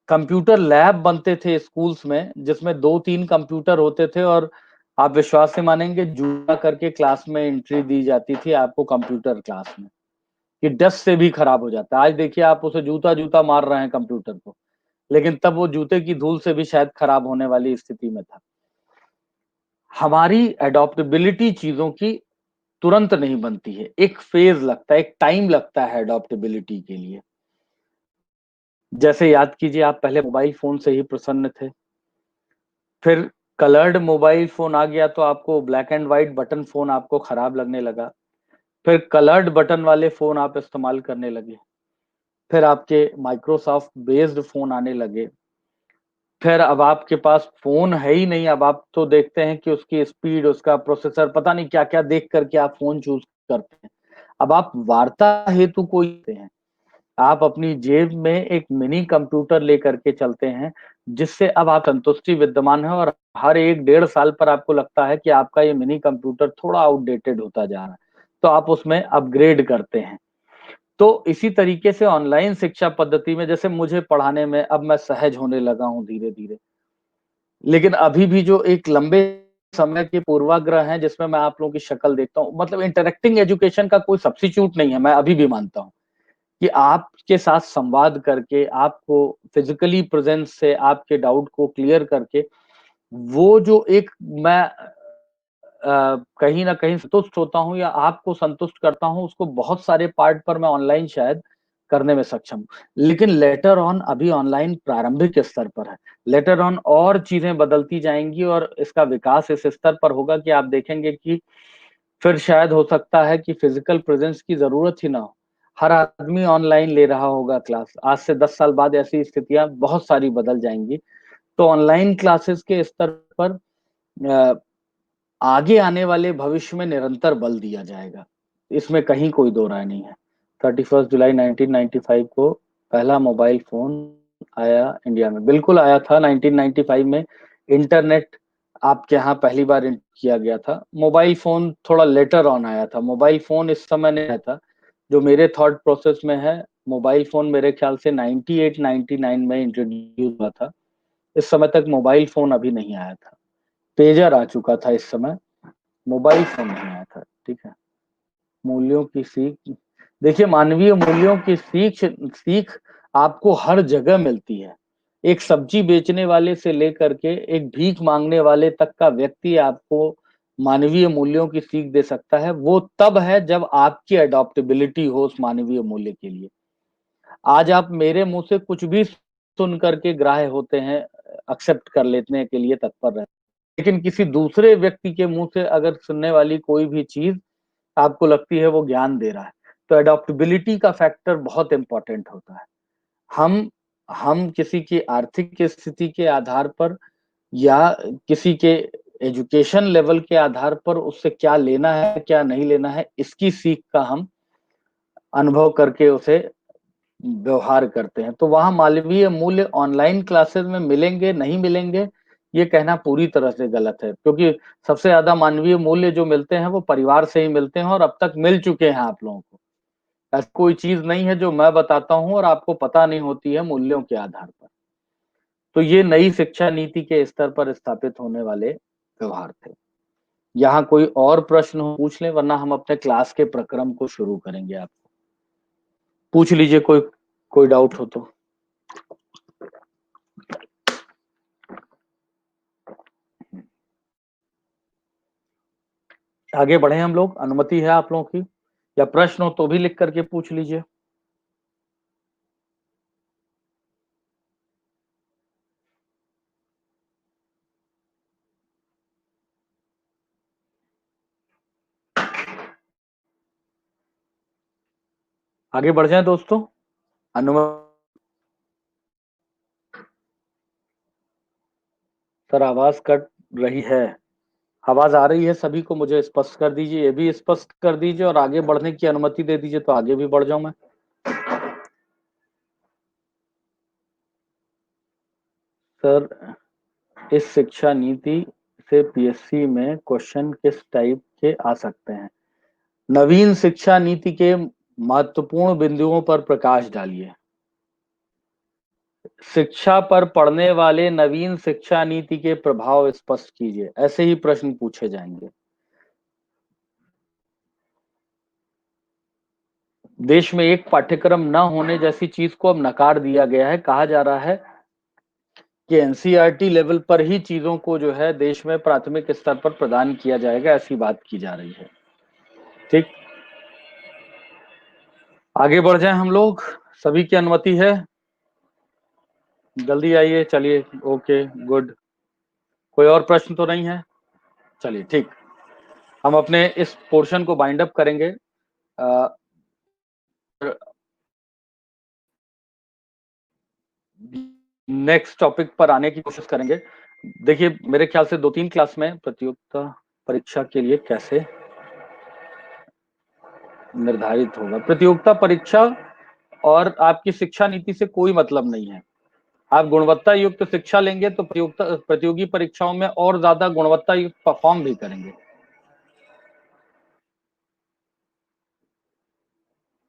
कंप्यूटर लैब बनते थे स्कूल्स में, जिसमें 2-3 कंप्यूटर होते थे, और आप विश्वास से मानेंगे, जूता करके क्लास में एंट्री दी जाती थी आपको कंप्यूटर क्लास में, कि डस्ट से भी खराब हो जाता है। आज देखिए, आप उसे जूता जूता मार रहे हैं कंप्यूटर को, लेकिन तब वो जूते की धूल से भी शायद खराब होने वाली स्थिति में था। हमारी एडॉप्टेबिलिटी चीजों की तुरंत नहीं बनती है, एक फेज लगता है, एक टाइम लगता है एडॉप्टेबिलिटी के लिए। जैसे याद कीजिए, आप पहले मोबाइल फोन से ही प्रसन्न थे, फिर कलर्ड मोबाइल फोन आ गया तो आपको black and white button phone आपको खराब लगने लगा। फिर कलर्ड बटन वाले फोन आप इस्तेमाल करने लगे। फिर आपके माइक्रोसॉफ्ट बेस्ड फोन आने लगे। फिर अब आपके पास फोन है ही नहीं, अब आप तो देखते हैं कि उसकी स्पीड, उसका प्रोसेसर, पता नहीं क्या क्या देख करके आप फोन चूज करते हैं। अब आप वार्ता हेतु कोई हैं, आप अपनी जेब में एक मिनी कंप्यूटर लेकर के चलते हैं, जिससे अब आप संतुष्टि विद्यमान है, और हर 1-1.5 साल पर आपको लगता है कि आपका ये मिनी कंप्यूटर थोड़ा आउटडेटेड होता जा रहा है, तो आप उसमें अपग्रेड करते हैं। तो इसी तरीके से ऑनलाइन शिक्षा पद्धति में, जैसे मुझे पढ़ाने में अब मैं सहज होने लगा हूँ धीरे धीरे, लेकिन अभी भी जो एक लंबे समय के पूर्वाग्रह हैं जिसमें मैं आप लोगों की शक्ल देखता हूँ, मतलब इंटरेक्टिंग एजुकेशन का कोई सब्स्टिट्यूट नहीं है, मैं अभी भी मानता हूँ कि आपके साथ संवाद करके, आपको फिजिकली प्रेजेंस से आपके डाउट को क्लियर करके, वो जो एक मैं कहीं न कहीं संतुष्ट होता हूँ या आपको संतुष्ट करता हूँ, उसको बहुत सारे पार्ट पर मैं ऑनलाइन शायद करने में सक्षम हूँ। लेकिन लेटर ऑन अभी ऑनलाइन प्रारंभिक स्तर पर है। लेटर ऑन और चीज़ें बदलती जाएँगी और इसका विकास इस स्तर पर होगा कि आप देखेंगे कि फिर शायद हो सकता है कि फिजिकल प्रेजेंस की ज़रूरत ही ना हो। हर आदमी ऑनलाइन ले रहा होगा क्लास। आज से 10 साल बाद ऐसी स्थितियाँ बहुत सारी बदल जाएँगी। तो ऑनलाइन क्लासेस के स्तर पर अ, आगे आने वाले भविष्य में निरंतर बल दिया जाएगा। इसमें कहीं कोई दो राय नहीं है। 31 जुलाई 1995 को पहला मोबाइल फ़ोन आया इंडिया में। बिल्कुल आया था 1995 में। इंटरनेट आपके यहाँ पहली बार किया गया था। मोबाइल फ़ोन थोड़ा लेटर ऑन आया था। मोबाइल फ़ोन इस समय नहीं आया था। जो मेरे थॉट प्रोसेस में है, मोबाइल फ़ोन मेरे ख्याल से 98-99 में इंट्रोड्यूस हुआ था। इस समय तक मोबाइल फ़ोन अभी नहीं आया था। पेजर आ चुका था इस समय, मोबाइल फ़ोन नहीं आया था, ठीक है? मूल्यों की सीख, देखिए, मानवीय मूल्यों की सीख सीख आपको हर जगह मिलती है। एक सब्जी बेचने वाले से लेकर के एक भीख माँगने वाले तक का व्यक्ति आपको मानवीय मूल्यों की सीख दे सकता है, वो तब है जब आपकी अडॉप्टेबिलिटी हो उस मानवीय मूल्य के लिए। आज आप मेरे मुंह से कुछ भी सुन करके ग्राह्य होते हैं, एक्सेप्ट कर लेने के लिए तत्पर रहते हैं, लेकिन किसी दूसरे व्यक्ति के मुंह से अगर सुनने वाली कोई भी चीज आपको लगती है वो ज्ञान दे रहा है, तो अडॉप्टेबिलिटी का फैक्टर बहुत इंपॉर्टेंट होता है। हम हम किसी की आर्थिक स्थिति के आधार पर या किसी के एजुकेशन लेवल के आधार पर उससे क्या लेना है क्या नहीं लेना है, इसकी सीख का हम अनुभव करके उसे व्यवहार करते हैं। तो वहां मानवीय मूल्य ऑनलाइन क्लासेस में मिलेंगे नहीं मिलेंगे, ये कहना पूरी तरह से गलत है, क्योंकि सबसे ज्यादा मानवीय मूल्य जो मिलते हैं वो परिवार से ही मिलते हैं और अब तक मिल चुके हैं आप लोगों को। ऐसी कोई चीज नहीं है जो मैं बताता हूं और आपको पता नहीं होती है मूल्यों के आधार पर। तो ये नई शिक्षा नीति के स्तर पर स्थापित होने वाले व्यवहार थे। यहाँ कोई और प्रश्न हो पूछ लें, वरना हम अपने क्लास के प्रक्रम को शुरू करेंगे। आप पूछ लीजिए, कोई डाउट हो तो। आगे बढ़े हम लोग, अनुमति है आप लोगों की, या प्रश्न हो तो भी लिख करके पूछ लीजिए। आगे बढ़ जाए दोस्तों, अनुमति। सर आवाज कट रही है, आवाज आ रही है सभी को, मुझे स्पष्ट कर दीजिए, ये भी स्पष्ट कर दीजिए और आगे बढ़ने की अनुमति दे दीजिए, तो आगे भी बढ़ जाऊं मैं। सर इस शिक्षा नीति से पीएससी में क्वेश्चन किस टाइप के आ सकते हैं? नवीन शिक्षा नीति के महत्वपूर्ण बिंदुओं पर प्रकाश डालिए। शिक्षा पर पड़ने वाले नवीन शिक्षा नीति के प्रभाव स्पष्ट कीजिए, ऐसे ही प्रश्न पूछे जाएंगे। देश में एक पाठ्यक्रम न होने जैसी चीज को अब नकार दिया गया है। कहा जा रहा है कि एनसीईआरटी लेवल पर ही चीजों को जो है देश में प्राथमिक स्तर पर प्रदान किया जाएगा, ऐसी बात की जा रही है। ठीक, आगे बढ़ जाए हम लोग, सभी की अनुमति है? जल्दी आइए, चलिए। Okay, good. कोई और प्रश्न तो नहीं है? चलिए ठीक, हम अपने इस पोर्शन को बाइंड अप करेंगे। नेक्स्ट टॉपिक पर आने की कोशिश करेंगे। देखिए, मेरे ख्याल से 2-3 क्लास में प्रतियोगिता परीक्षा के लिए कैसे निर्धारित होगा। प्रतियोगिता परीक्षा और आपकी शिक्षा नीति से कोई मतलब नहीं है। आप गुणवत्ता युक्त शिक्षा लेंगे तो प्रतियोगी परीक्षाओं में और ज्यादा गुणवत्ता युक्त परफॉर्म भी करेंगे।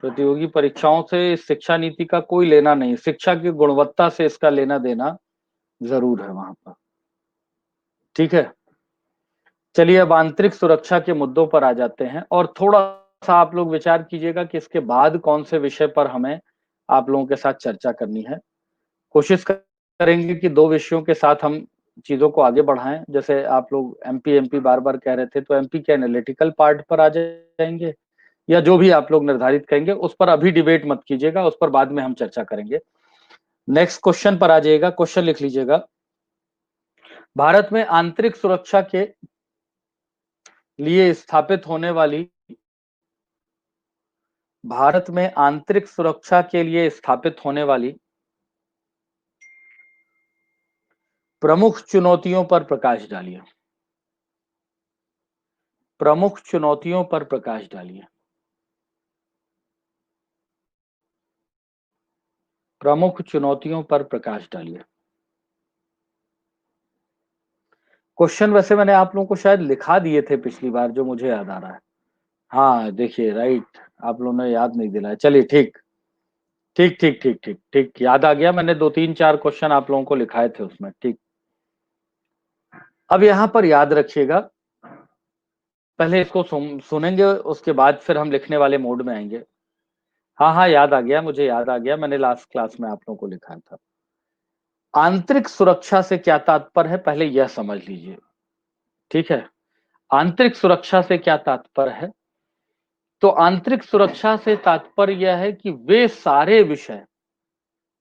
प्रतियोगी परीक्षाओं से इस शिक्षा नीति का कोई लेना नहीं, शिक्षा की गुणवत्ता से इसका लेना देना जरूर है वहां पर। ठीक है, चलिए अब आंतरिक सुरक्षा के मुद्दों पर आ जाते हैं, और थोड़ा सा आप लोग विचार कीजिएगा कि इसके बाद कौन से विषय पर हमें आप लोगों के साथ चर्चा करनी है। कोशिश करेंगे कि 2 विषयों के साथ हम चीजों को आगे बढ़ाएं। जैसे आप लोग एमपी बार बार कह रहे थे, तो एमपी के एनालिटिकल पार्ट पर आ जाएंगे, या जो भी आप लोग निर्धारित करेंगे उस पर अभी डिबेट मत कीजिएगा, उस पर बाद में हम चर्चा करेंगे। नेक्स्ट क्वेश्चन पर आ जाइएगा, क्वेश्चन लिख लीजिएगा। भारत में आंतरिक सुरक्षा के लिए स्थापित होने वाली भारत में आंतरिक सुरक्षा के लिए स्थापित होने वाली प्रमुख चुनौतियों पर प्रकाश डालिए। प्रमुख चुनौतियों पर प्रकाश डालिए। प्रमुख चुनौतियों पर प्रकाश डालिए। क्वेश्चन वैसे मैंने आप लोगों को शायद लिखा दिए थे पिछली बार, जो मुझे याद आ रहा है। हाँ देखिए, राइट, आप लोगों ने याद नहीं दिलाया। चलिए ठीक ठीक ठीक ठीक ठीक ठीक, याद आ गया, मैंने 2-3-4 क्वेश्चन आप लोगों को लिखाए थे उसमें। ठीक, अब यहाँ पर याद रखिएगा, पहले इसको सुनेंगे, उसके बाद फिर हम लिखने वाले मोड में आएंगे। हाँ हाँ, याद आ गया, मुझे याद आ गया, मैंने लास्ट क्लास में आप लोगों को लिखा था। आंतरिक सुरक्षा से क्या तात्पर्य है, पहले यह समझ लीजिए। ठीक है, आंतरिक सुरक्षा से क्या तात्पर्य है? तो आंतरिक सुरक्षा से तात्पर्य यह है कि वे सारे विषय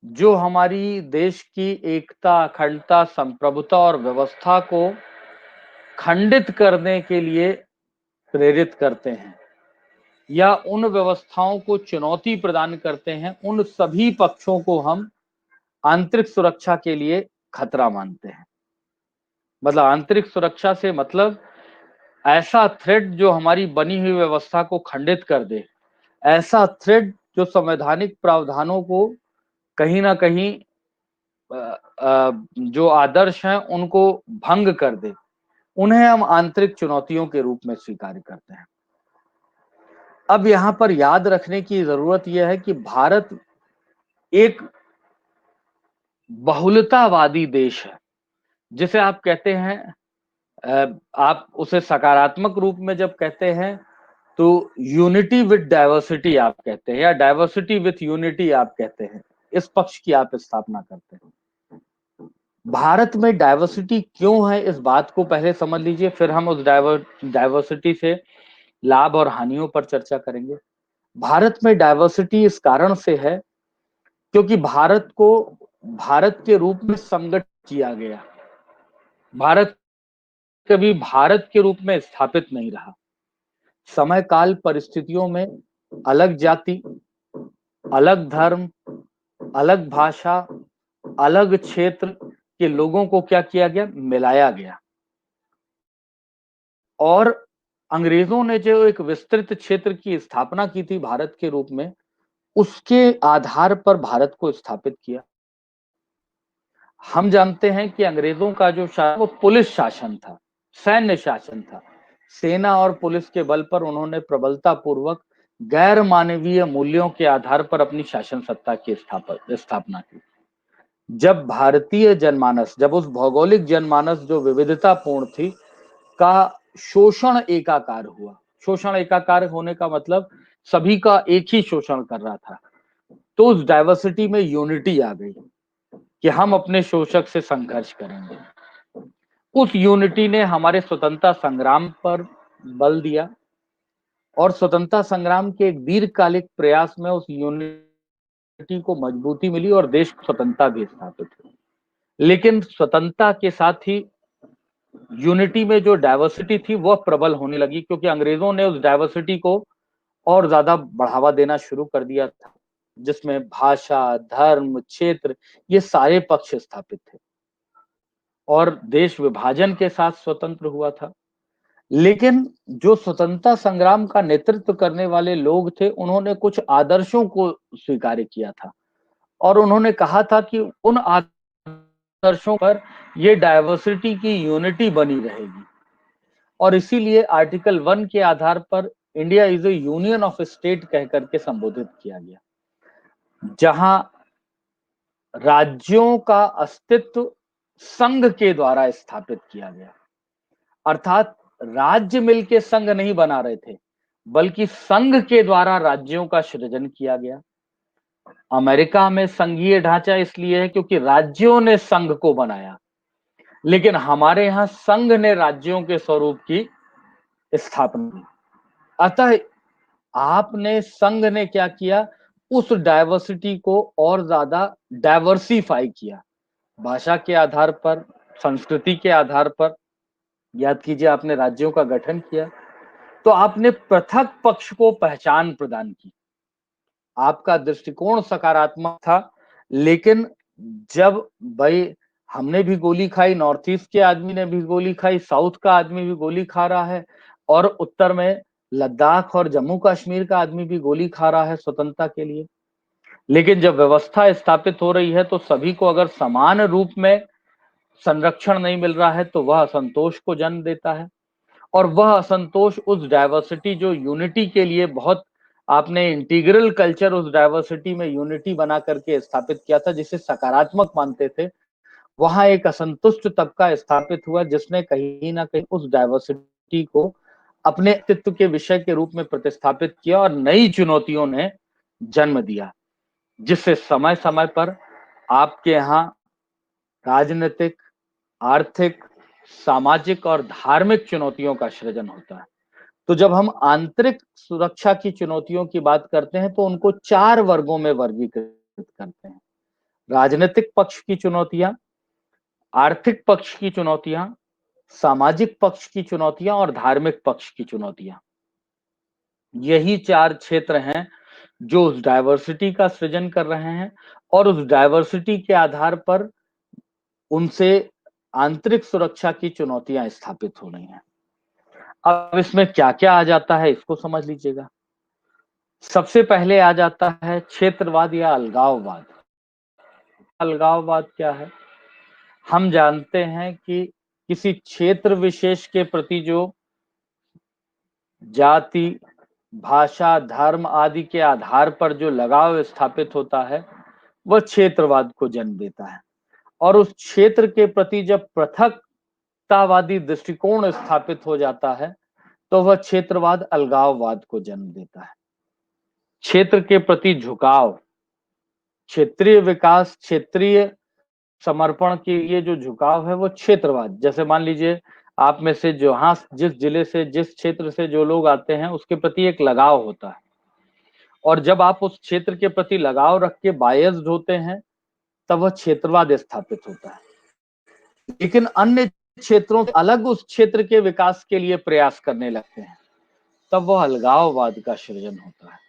जो हमारी देश की एकता, अखंडता, संप्रभुता और व्यवस्था को खंडित करने के लिए प्रेरित करते हैं या उन व्यवस्थाओं को चुनौती प्रदान करते हैं, उन सभी पक्षों को हम आंतरिक सुरक्षा के लिए खतरा मानते हैं। मतलब आंतरिक सुरक्षा से मतलब ऐसा थ्रेट जो हमारी बनी हुई व्यवस्था को खंडित कर दे, ऐसा थ्रेट जो संवैधानिक प्रावधानों को कहीं न कहीं जो आदर्श हैं उनको भंग कर दे, उन्हें हम आंतरिक चुनौतियों के रूप में स्वीकार करते हैं। अब यहाँ पर याद रखने की जरूरत यह है कि भारत एक बहुलतावादी देश है, जिसे आप कहते हैं आप उसे सकारात्मक रूप में जब कहते हैं तो यूनिटी विद डाइवर्सिटी आप कहते हैं या डाइवर्सिटी विथ यूनिटी आप कहते हैं, इस पक्ष की आप स्थापना करते हैं। भारत में डाइवर्सिटी क्यों है इस बात को पहले समझ लीजिए, फिर हम उस डाइवर्सिटी से लाभ और हानियों पर चर्चा करेंगे। भारत में डाइवर्सिटी इस कारण से है क्योंकि भारत को भारत के रूप में संगठित किया गया। भारत कभी भारत के रूप में स्थापित नहीं रहा। समय काल परिस्थितियों में अलग जाति, अलग धर्म, अलग भाषा, अलग क्षेत्र के लोगों को क्या किया गया? मिलाया गया। और अंग्रेजों ने जो एक विस्तृत क्षेत्र की स्थापना की थी भारत के रूप में, उसके आधार पर भारत को स्थापित किया। हम जानते हैं कि अंग्रेजों का जो शासन वो पुलिस शासन था, सैन्य शासन था। सेना और पुलिस के बल पर उन्होंने प्रबलता पूर्वक गैर मानवीय मूल्यों के आधार पर अपनी शासन सत्ता की स्थापना की। जब भारतीय जनमानस, जब उस भौगोलिक जनमानस जो विविधतापूर्ण थी का शोषण एकाकार हुआ, शोषण एकाकार होने का मतलब सभी का एक ही शोषण कर रहा था, तो उस डाइवर्सिटी में यूनिटी आ गई कि हम अपने शोषक से संघर्ष करेंगे। उस यूनिटी ने हमारे स्वतंत्रता संग्राम पर बल दिया और स्वतंत्रता संग्राम के एक दीर्घकालिक प्रयास में उस यूनिटी को मजबूती मिली और देश को स्वतंत्रता भी स्थापित हुई। लेकिन स्वतंत्रता के साथ ही यूनिटी में जो डाइवर्सिटी थी वह प्रबल होने लगी क्योंकि अंग्रेजों ने उस डाइवर्सिटी को और ज्यादा बढ़ावा देना शुरू कर दिया था, जिसमें भाषा, धर्म, क्षेत्र ये सारे पक्ष स्थापित थे और देश विभाजन के साथ स्वतंत्र हुआ था। लेकिन जो स्वतंत्रता संग्राम का नेतृत्व करने वाले लोग थे, उन्होंने कुछ आदर्शों को स्वीकार किया था और उन्होंने कहा था कि उन आदर्शों पर ये डाइवर्सिटी की यूनिटी बनी रहेगी और इसीलिए आर्टिकल 1 के आधार पर India is A union of state कह करके संबोधित किया गया, जहां राज्यों का अस्तित्व संघ के द्वारा स्थापित किया गया। अर्थात राज्य मिलके संघ नहीं बना रहे थे, बल्कि संघ के द्वारा राज्यों का सृजन किया गया। अमेरिका में संघीय ढांचा इसलिए है क्योंकि राज्यों ने संघ को बनाया, लेकिन हमारे यहां संघ ने राज्यों के स्वरूप की स्थापना की। अतः आपने संघ ने क्या किया? उस डाइवर्सिटी को और ज्यादा डाइवर्सिफाई किया, भाषा के आधार पर, संस्कृति के आधार पर। याद कीजिए आपने राज्यों का गठन किया तो आपने पृथक पक्ष को पहचान प्रदान की। आपका दृष्टिकोण सकारात्मक था, लेकिन जब भाई हमने भी गोली खाई, नॉर्थ ईस्ट के आदमी ने भी गोली खाई, साउथ का आदमी भी गोली खा रहा है और उत्तर में लद्दाख और जम्मू कश्मीर का आदमी भी गोली खा रहा है स्वतंत्रता के लिए। लेकिन जब व्यवस्था स्थापित हो रही है तो सभी को अगर समान रूप में संरक्षण नहीं मिल रहा है तो वह असंतोष को जन्म देता है और वह असंतोष उस डाइवर्सिटी जो यूनिटी के लिए बहुत आपने इंटीग्रल कल्चर उस डाइवर्सिटी में यूनिटी बना करके स्थापित किया था जिसे सकारात्मक मानते थे, वहां एक असंतुष्ट तबका स्थापित हुआ जिसने कहीं ना कहीं उस डाइवर्सिटी को अपने अस्तित्व के विषय के रूप में प्रतिस्थापित किया और नई चुनौतियों ने जन्म दिया, जिससे समय समय पर आपके यहाँ राजनीतिक, आर्थिक, सामाजिक और धार्मिक चुनौतियों का सृजन होता है। तो जब हम आंतरिक सुरक्षा की चुनौतियों की बात करते हैं तो उनको 4 वर्गों में वर्गीकृत करते हैं। राजनीतिक पक्ष की चुनौतियां, आर्थिक पक्ष की चुनौतियां, सामाजिक पक्ष की चुनौतियां और धार्मिक पक्ष की चुनौतियां। यही 4 क्षेत्र हैं जो उस डायवर्सिटी का सृजन कर रहे हैं और उस डायवर्सिटी के आधार पर उनसे आंतरिक सुरक्षा की चुनौतियां स्थापित हो रही हैं। अब इसमें क्या-क्या आ जाता है इसको समझ लीजिएगा। सबसे पहले आ जाता है क्षेत्रवाद या अलगाववाद। अलगाववाद क्या है? हम जानते हैं कि किसी क्षेत्र विशेष के प्रति जो जाति, भाषा, धर्म आदि के आधार पर जो लगाव स्थापित होता है, वह क्षेत्रवाद को जन्म देता है। और उस क्षेत्र के प्रति जब पृथकतावादी दृष्टिकोण स्थापित हो जाता है, तो वह क्षेत्रवाद अलगाववाद को जन्म देता है। क्षेत्र के प्रति झुकाव, क्षेत्रीय विकास, क्षेत्रीय समर्पण के लिए जो झुकाव है वो क्षेत्रवाद। जैसे मान लीजिए आप में से जहाँ जिस जिले से, जिस क्षेत्र से जो लोग आते हैं उसके प्रति एक लगाव होता है और जब आप उस क्षेत्र के प्रति लगाव रख के बायस्ड होते हैं तब वह क्षेत्रवाद स्थापित होता है। लेकिन अन्य क्षेत्रों अलग उस क्षेत्र के विकास के लिए प्रयास करने लगते हैं तब वह अलगाववाद का सृजन होता है।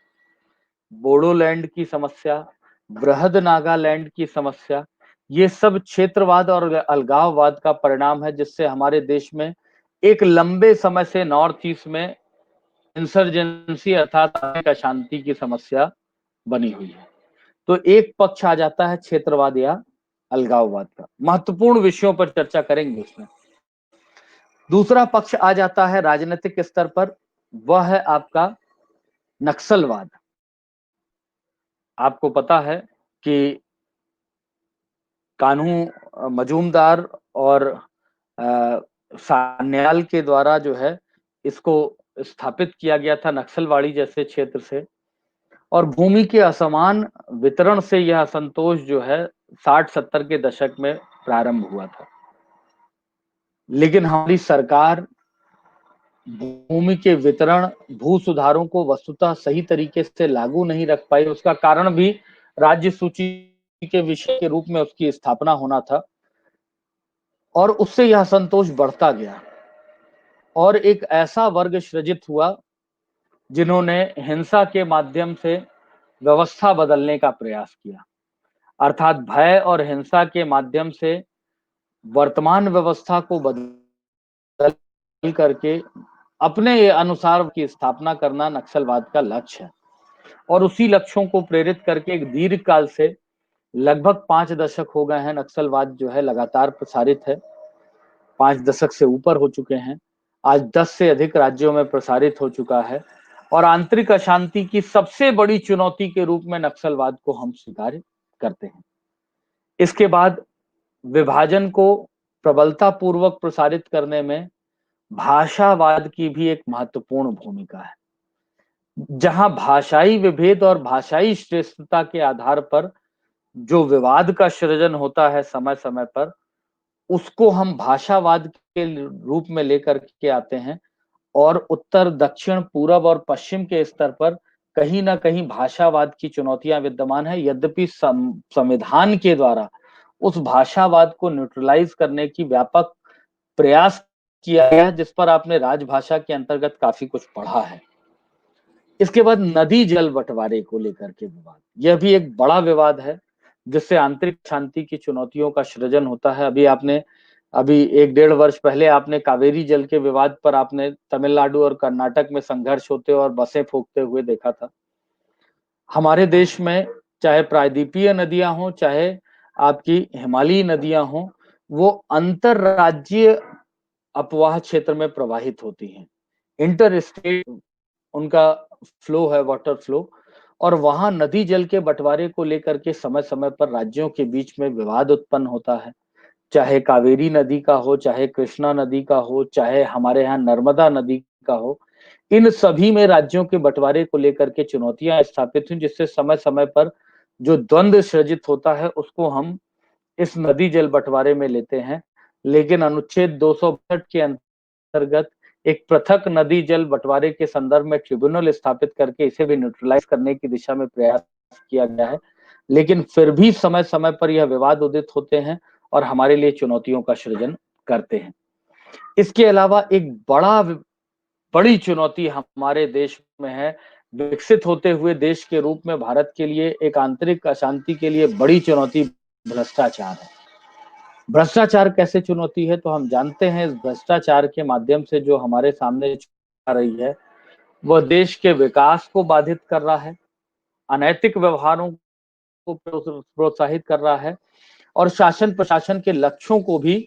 बोडोलैंड की समस्या, बृहद नागालैंड की समस्या, ये सब क्षेत्रवाद और अलगाववाद का परिणाम है जिससे हमारे देश में एक लंबे समय से नॉर्थ ईस्ट में इंसर्जेंसी अर्थात अशांति की समस्या बनी हुई है। तो एक पक्ष आ जाता है क्षेत्रवाद या अलगाववाद का। महत्वपूर्ण विषयों पर चर्चा करेंगे इसमें। दूसरा पक्ष आ जाता है राजनीतिक स्तर पर, वह है आपका नक्सलवाद। आपको पता है कि कान्हू मजूमदार और सान्याल के द्वारा जो है इसको स्थापित किया गया था नक्सलवाड़ी जैसे क्षेत्र से और भूमि के असमान वितरण से यह असंतोष जो है 60-70 के दशक में प्रारंभ हुआ था। लेकिन हमारी सरकार भूमि के वितरण, भू सुधारों को वस्तुतः सही तरीके से लागू नहीं रख पाई। उसका कारण भी राज्य सूची के विषय के रूप में उसकी स्थापना होना था और उससे यह असंतोष बढ़ता गया और एक ऐसा वर्ग सृजित हुआ जिन्होंने हिंसा के माध्यम से व्यवस्था बदलने का प्रयास किया, अर्थात भय और हिंसा के माध्यम से वर्तमान व्यवस्था को बदल करके अपने अनुसार की स्थापना करना नक्सलवाद का लक्ष्य है और उसी लक्ष्यों को प्रेरित करके एक दीर्घ काल से लगभग 5 दशक हो गए हैं नक्सलवाद जो है लगातार प्रसारित है। 5 दशक से ऊपर हो चुके हैं। आज 10 से अधिक राज्यों में प्रसारित हो चुका है और आंतरिक अशांति की सबसे बड़ी चुनौती के रूप में नक्सलवाद को हम स्वीकार करते हैं। इसके बाद विभाजन को प्रबलता पूर्वक प्रसारित करने में भाषावाद की भी एक महत्वपूर्ण भूमिका है। जहां भाषाई विभेद और भाषाई श्रेष्ठता के आधार पर जो विवाद का सृजन होता है समय समय पर, उसको हम भाषावाद के रूप में लेकर के आते हैं और उत्तर, दक्षिण, पूरब और पश्चिम के स्तर पर कहीं ना कहीं भाषावाद की चुनौतियां विद्यमान है। यद्यपि संविधान के द्वारा उस भाषावाद को न्यूट्रलाइज करने की व्यापक प्रयास किया गया जिस पर आपने राजभाषा के अंतर्गत काफी कुछ पढ़ा है। इसके बाद नदी जल बंटवारे को लेकर के विवाद, यह भी एक बड़ा विवाद है जिससे आंतरिक शांति की चुनौतियों का सृजन होता है। अभी 1-1.5 वर्ष पहले आपने कावेरी जल के विवाद पर आपने तमिलनाडु और कर्नाटक में संघर्ष होते और बसें फूंकते हुए देखा था। हमारे देश में चाहे प्रायद्वीपीय नदियां हों, चाहे आपकी हिमालयी नदियां हों, वो अंतरराज्यीय अपवाह क्षेत्र में प्रवाहित होती हैं। इंटर स्टेट उनका फ्लो है, वाटर फ्लो, और वहां नदी जल के बंटवारे को लेकर के समय समय पर राज्यों के बीच में विवाद उत्पन्न होता है। चाहे कावेरी नदी का हो, चाहे कृष्णा नदी का हो, चाहे हमारे यहाँ नर्मदा नदी का हो, इन सभी में राज्यों के बंटवारे को लेकर के चुनौतियां स्थापित हुई जिससे समय समय पर जो द्वंद्व सृजित होता है उसको हम इस नदी जल बंटवारे में लेते हैं। लेकिन अनुच्छेद 262 के अंतर्गत एक पृथक नदी जल बंटवारे के संदर्भ में ट्रिब्यूनल स्थापित करके इसे भी न्यूट्रलाइज करने की दिशा में प्रयास किया गया है। लेकिन फिर भी समय समय पर यह विवाद उदित होते हैं और हमारे लिए चुनौतियों का सृजन करते हैं। इसके अलावा एक बड़ी चुनौती हमारे देश में है। विकसित होते हुए देश के रूप में भारत के लिए एक आंतरिक अशांति के लिए बड़ी चुनौती भ्रष्टाचार है। भ्रष्टाचार कैसे चुनौती है? तो हम जानते हैं इस भ्रष्टाचार के माध्यम से जो हमारे सामने आ रही है वह देश के विकास को बाधित कर रहा है, अनैतिक व्यवहारों को प्रोत्साहित कर रहा है और शासन प्रशासन के लक्ष्यों को भी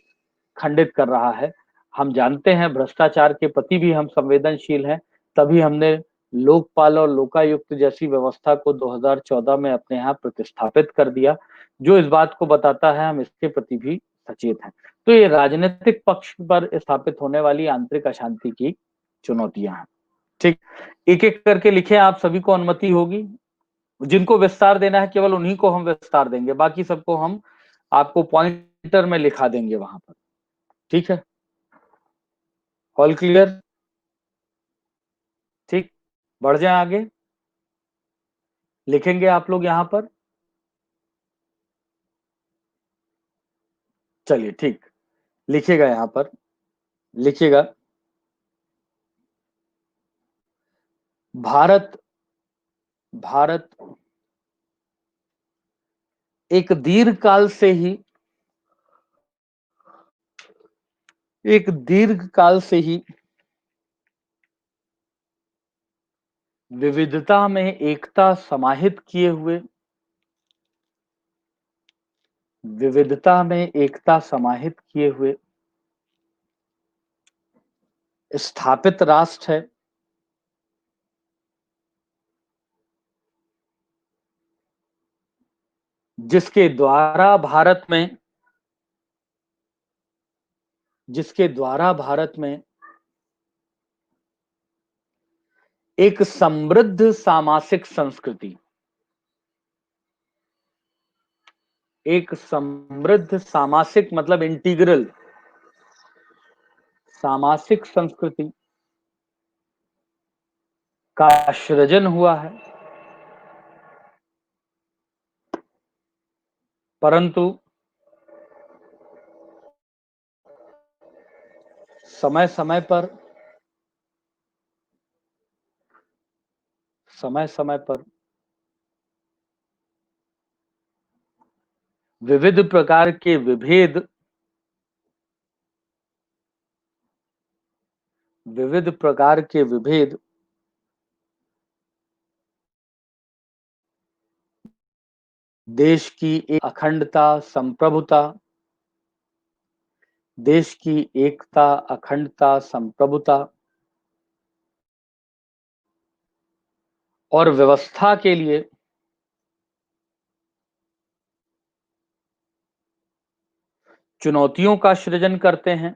खंडित कर रहा है। हम जानते हैं भ्रष्टाचार के प्रति भी हम संवेदनशील हैं, तभी हमने लोकपाल और लोकायुक्त जैसी व्यवस्था को 2014 में अपने यहाँ प्रतिस्थापित कर दिया, जो इस बात को बताता है हम इसके प्रति भी सचेत हैं। तो ये राजनीतिक पक्ष पर स्थापित होने वाली आंतरिक अशांति की चुनौतियां हैं। ठीक, एक एक करके लिखे, आप सभी को अनुमति होगी। जिनको विस्तार देना है केवल उन्हीं को हम विस्तार देंगे, बाकी सबको हम आपको पॉइंटर में लिखा देंगे वहां पर। ठीक है, ऑल क्लियर? ठीक, बढ़ जाए आगे। लिखेंगे आप लोग यहां पर? चलिए ठीक, लिखिएगा यहां पर, लिखिएगा। भारत भारत एक दीर्घ काल से ही विविधता में एकता समाहित किए हुए स्थापित राष्ट्र है, जिसके द्वारा भारत में एक समृद्ध सामाजिक संस्कृति, एक समृद्ध सामाजिक मतलब इंटीग्रल सामाजिक संस्कृति का सृजन हुआ है। परंतु समय समय पर विविध प्रकार के विभेद देश की एक अखंडता संप्रभुता देश की एकता अखंडता संप्रभुता और व्यवस्था के लिए चुनौतियों का सृजन करते हैं,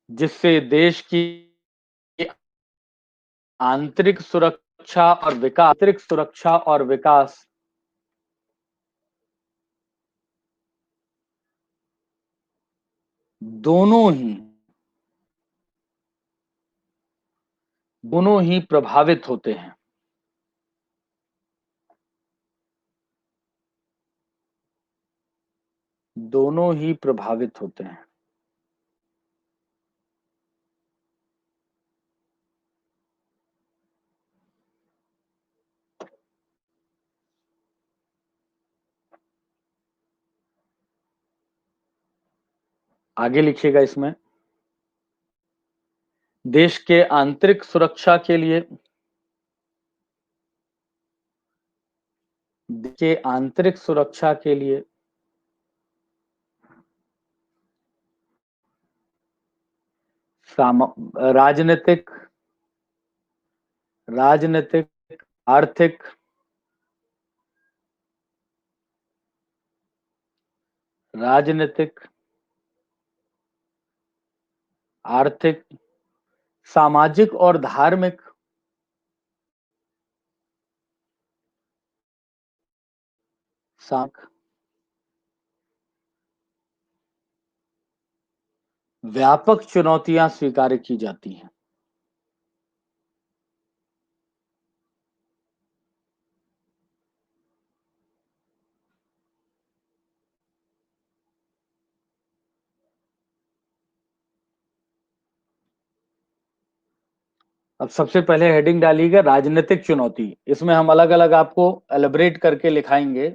जिससे देश की आंतरिक सुरक्षा और विकास दोनों ही प्रभावित होते हैं। दोनों ही प्रभावित होते हैं। आगे लिखिएगा इसमें, देश के आंतरिक सुरक्षा के लिए राजनीतिक आर्थिक आर्थिक सामाजिक और धार्मिक साख व्यापक चुनौतियां स्वीकार की जाती हैं। अब सबसे पहले हेडिंग डालिएगा राजनीतिक चुनौती। इसमें हम अलग अलग आपको एलिब्रेट करके लिखाएंगे,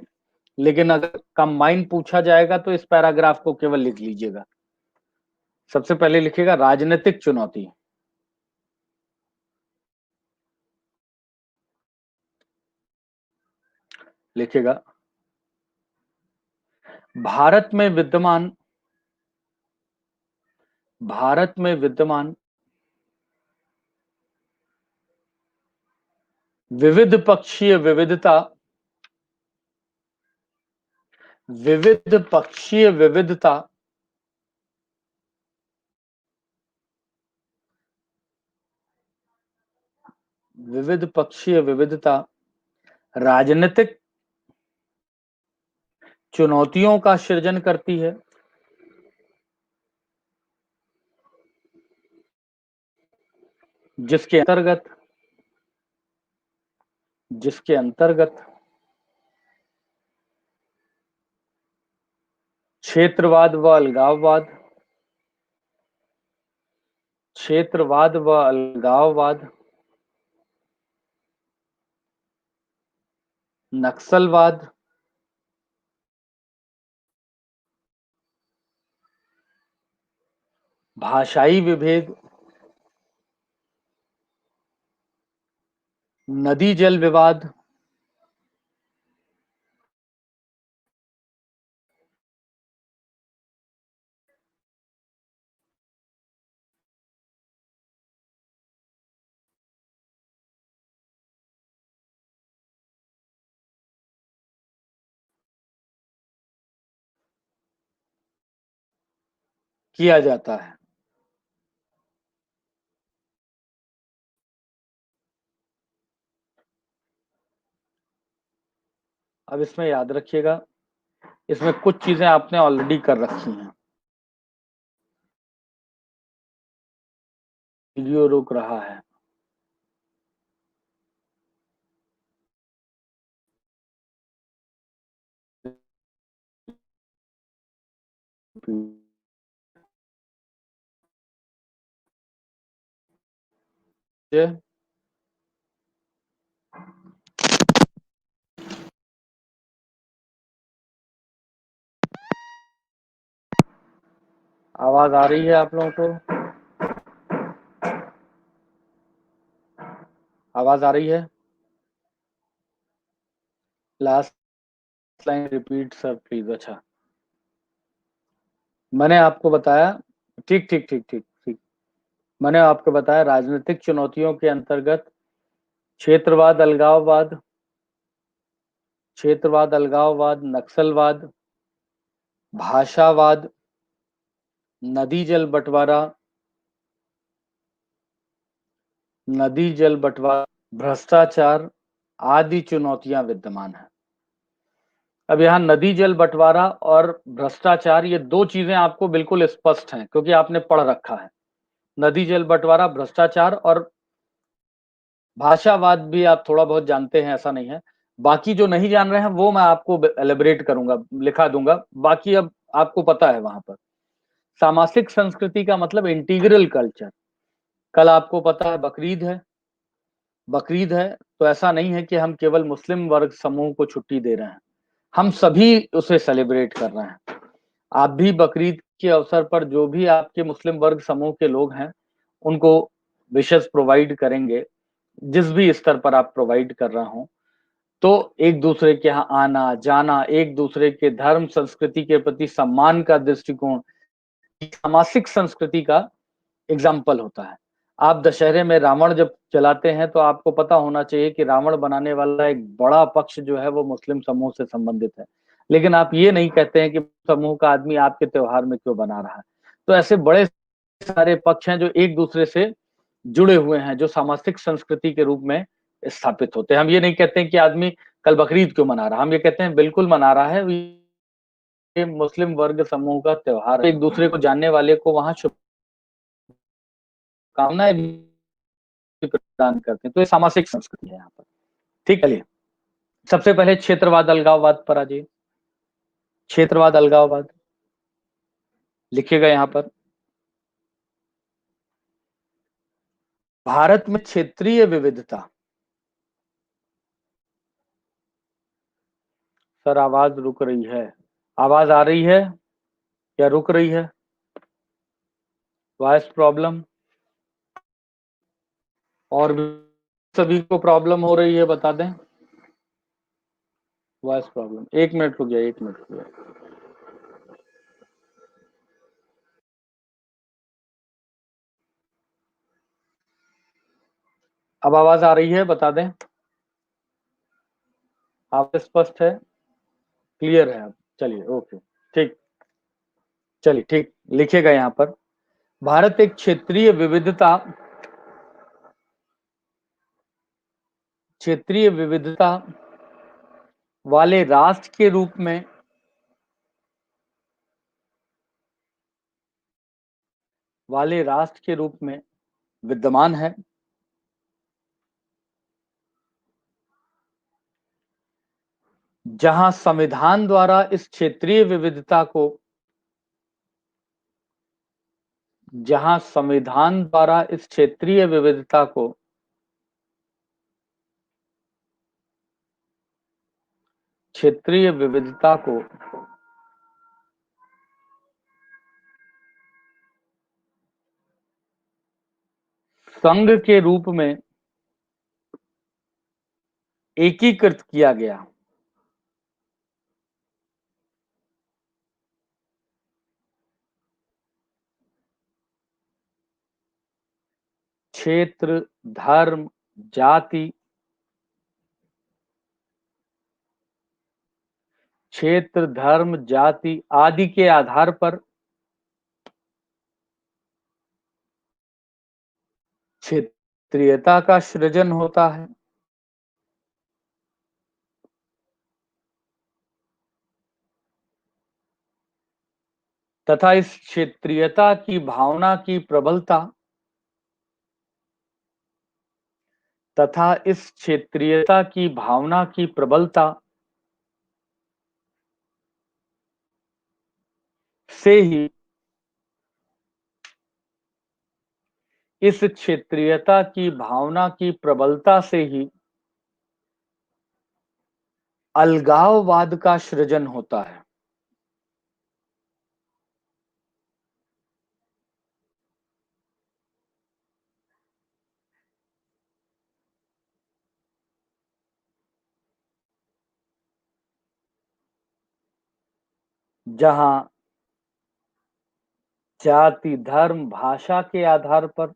लेकिन अगर कंबाइन पूछा जाएगा तो इस पैराग्राफ को केवल लिख लीजिएगा। सबसे पहले लिखिएगा राजनीतिक चुनौती। लिखिएगा भारत में विद्यमान विविध पक्षीय विविधता विविध पक्षीय विविधता विविध पक्षीय विविधता राजनीतिक चुनौतियों का सृजन करती है, जिसके अंतर्गत क्षेत्रवाद व अलगाववाद, नक्सलवाद, भाषाई विभेद, नदी जल विवाद, किया जाता है। अब इसमें याद रखिएगा, इसमें कुछ चीजें आपने ऑलरेडी कर रखी हैं। वीडियो रुक रहा है। आवाज आ रही है आप लोगों को? आवाज आ रही है? Last line repeat sir please. अच्छा, मैंने आपको बताया, ठीक ठीक ठीक ठीक ठीक, मैंने आपको बताया राजनीतिक चुनौतियों के अंतर्गत क्षेत्रवाद, नक्सलवाद, भाषावाद, नदी जल बंटवारा, भ्रष्टाचार आदि चुनौतियां विद्यमान है। अब यहाँ नदी जल बंटवारा और भ्रष्टाचार, ये दो चीजें आपको बिल्कुल स्पष्ट हैं क्योंकि आपने पढ़ रखा है। नदी जल बंटवारा, भ्रष्टाचार और भाषावाद भी आप थोड़ा बहुत जानते हैं, ऐसा नहीं है। बाकी जो नहीं जान रहे हैं वो मैं आपको एलिब्रेट करूंगा, लिखा दूंगा। बाकी अब आपको पता है। वहां पर सामाजिक संस्कृति का मतलब इंटीग्रल कल्चर। कल आपको पता है बकरीद है, तो ऐसा नहीं है कि हम केवल मुस्लिम वर्ग समूह को छुट्टी दे रहे हैं, हम सभी उसे सेलिब्रेट कर रहे हैं। आप भी बकरीद के अवसर पर जो भी आपके मुस्लिम वर्ग समूह के लोग हैं उनको विशेष प्रोवाइड करेंगे, जिस भी स्तर पर आप प्रोवाइड कर रहा हूं। तो एक दूसरे के यहाँ आना जाना, एक दूसरे के धर्म संस्कृति के प्रति सम्मान का दृष्टिकोण सामाजिक संस्कृति का एग्जाम्पल होता है। आप दशहरे में रावण जब चलाते हैं तो आपको पता होना चाहिए कि रावण बनाने वाला एक बड़ा पक्ष जो है वो मुस्लिम समूह से संबंधित है, लेकिन आप ये नहीं कहते हैं कि समूह का आदमी आपके त्योहार में क्यों बना रहा है। तो ऐसे बड़े सारे पक्ष हैं जो एक दूसरे से जुड़े हुए हैं, जो सामाजिक संस्कृति के रूप में स्थापित होते हैं। हम ये नहीं कहते हैं कि आदमी कल बकरीद क्यों मना रहा है? हम ये कहते हैं बिल्कुल मना रहा है, ये मुस्लिम वर्ग समूह का त्योहार है। एक दूसरे को जानने वाले को वहाँ शुभकामनाएं भी प्रदान करते हैं। तो ये सामाजिक संस्कृति है यहाँ पर। ठीक, चलिए सबसे पहले क्षेत्रवाद अलगाववाद पर आ जाइए। क्षेत्रवाद अलगाववाद लिखिएगा यहाँ पर। भारत में क्षेत्रीय विविधता। सर आवाज रुक रही है। आवाज आ रही है या रुक रही है? Voice problem? और भी सभी को प्रॉब्लम हो रही है बता दें। वॉइस प्रॉब्लम, 1 मिनट रुक गया, 1 मिनट रुक गया। अब आवाज आ रही है बता दें। आप स्पष्ट है, क्लियर है? अब चलिए, ओके, ठीक, चलिए ठीक, लिखिएगा यहाँ पर। भारत एक क्षेत्रीय विविधता वाले राष्ट्र के रूप में विद्यमान है। जहां संविधान द्वारा इस क्षेत्रीय विविधता को क्षेत्रीय विविधता को संघ के रूप में एकीकृत किया गया। क्षेत्र, धर्म, जाति आदि के आधार पर क्षेत्रीयता का सृजन होता है। तथा इस क्षेत्रीयता की भावना की प्रबलता से ही अलगाववाद का सृजन होता है। जहां जाति, धर्म, भाषा के आधार पर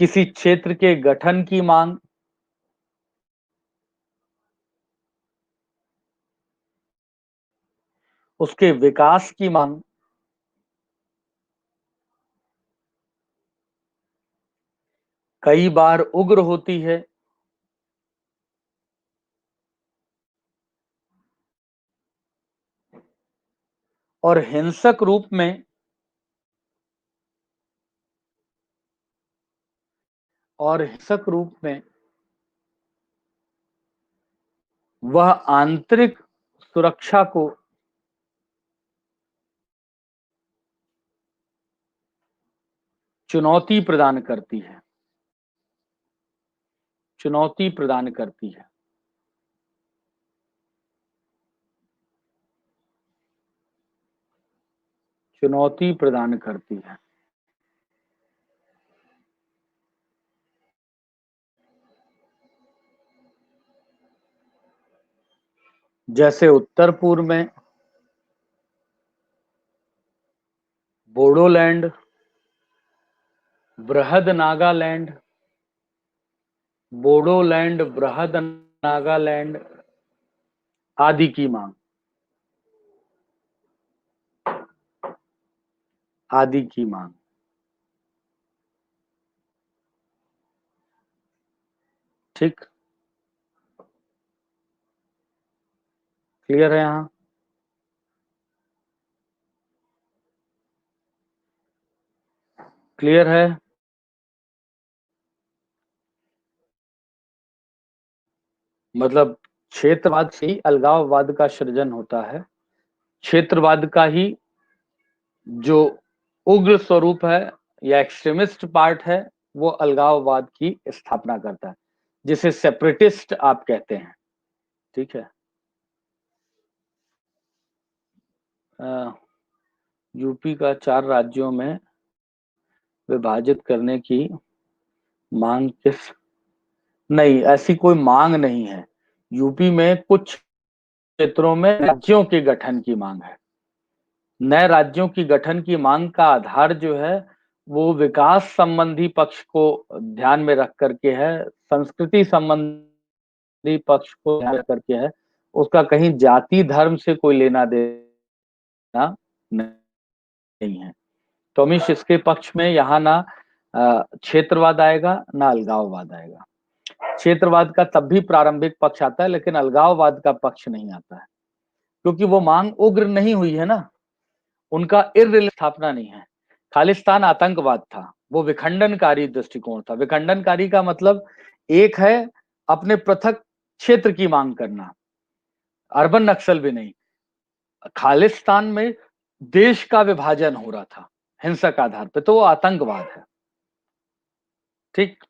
किसी क्षेत्र के गठन की मांग, उसके विकास की मांग कई बार उग्र होती है और हिंसक रूप में वह आंतरिक सुरक्षा को चुनौती प्रदान करती है। चुनौती प्रदान करती है। चुनौती प्रदान करती है। जैसे उत्तर पूर्व में बोडोलैंड, बृहद नागालैंड, बृहद नागालैंड आदि की मांग, आदि की मांग ठीक, क्लियर है यहाँ? क्लियर है? मतलब क्षेत्रवाद से ही अलगाववाद का सृजन होता है। क्षेत्रवाद का ही जो उग्र स्वरूप है या एक्सट्रीमिस्ट पार्ट है, वो अलगाववाद की स्थापना करता है, जिसे सेपरेटिस्ट आप कहते हैं। ठीक है। यूपी का 4 राज्यों में विभाजित करने की मांग किस नहीं, ऐसी कोई मांग नहीं है। यूपी में कुछ क्षेत्रों में राज्यों के गठन की मांग है। नए राज्यों की गठन की मांग का आधार जो है वो विकास संबंधी पक्ष को ध्यान में रख करके है, संस्कृति संबंधी पक्ष को ध्यान में रख करके है। उसका कहीं जाति धर्म से कोई लेना देना नहीं है। तो अमीश, इसके पक्ष में यहाँ ना क्षेत्रवाद आएगा ना अलगाववाद आएगा। क्षेत्रवाद का तब भी प्रारंभिक पक्ष आता है, लेकिन अलगाववाद का पक्ष नहीं आता है, क्योंकि वो मांग उग्र नहीं हुई है ना, उनका स्थापना नहीं है। खालिस्तान आतंकवाद था, वो विखंडनकारी दृष्टिकोण था। विखंडनकारी का मतलब एक है अपने पृथक क्षेत्र की मांग करना, अर्बन नक्सल भी नहीं। खालिस्तान में देश का विभाजन हो रहा था हिंसक आधार पे, तो वो आतंकवाद है। ठीक।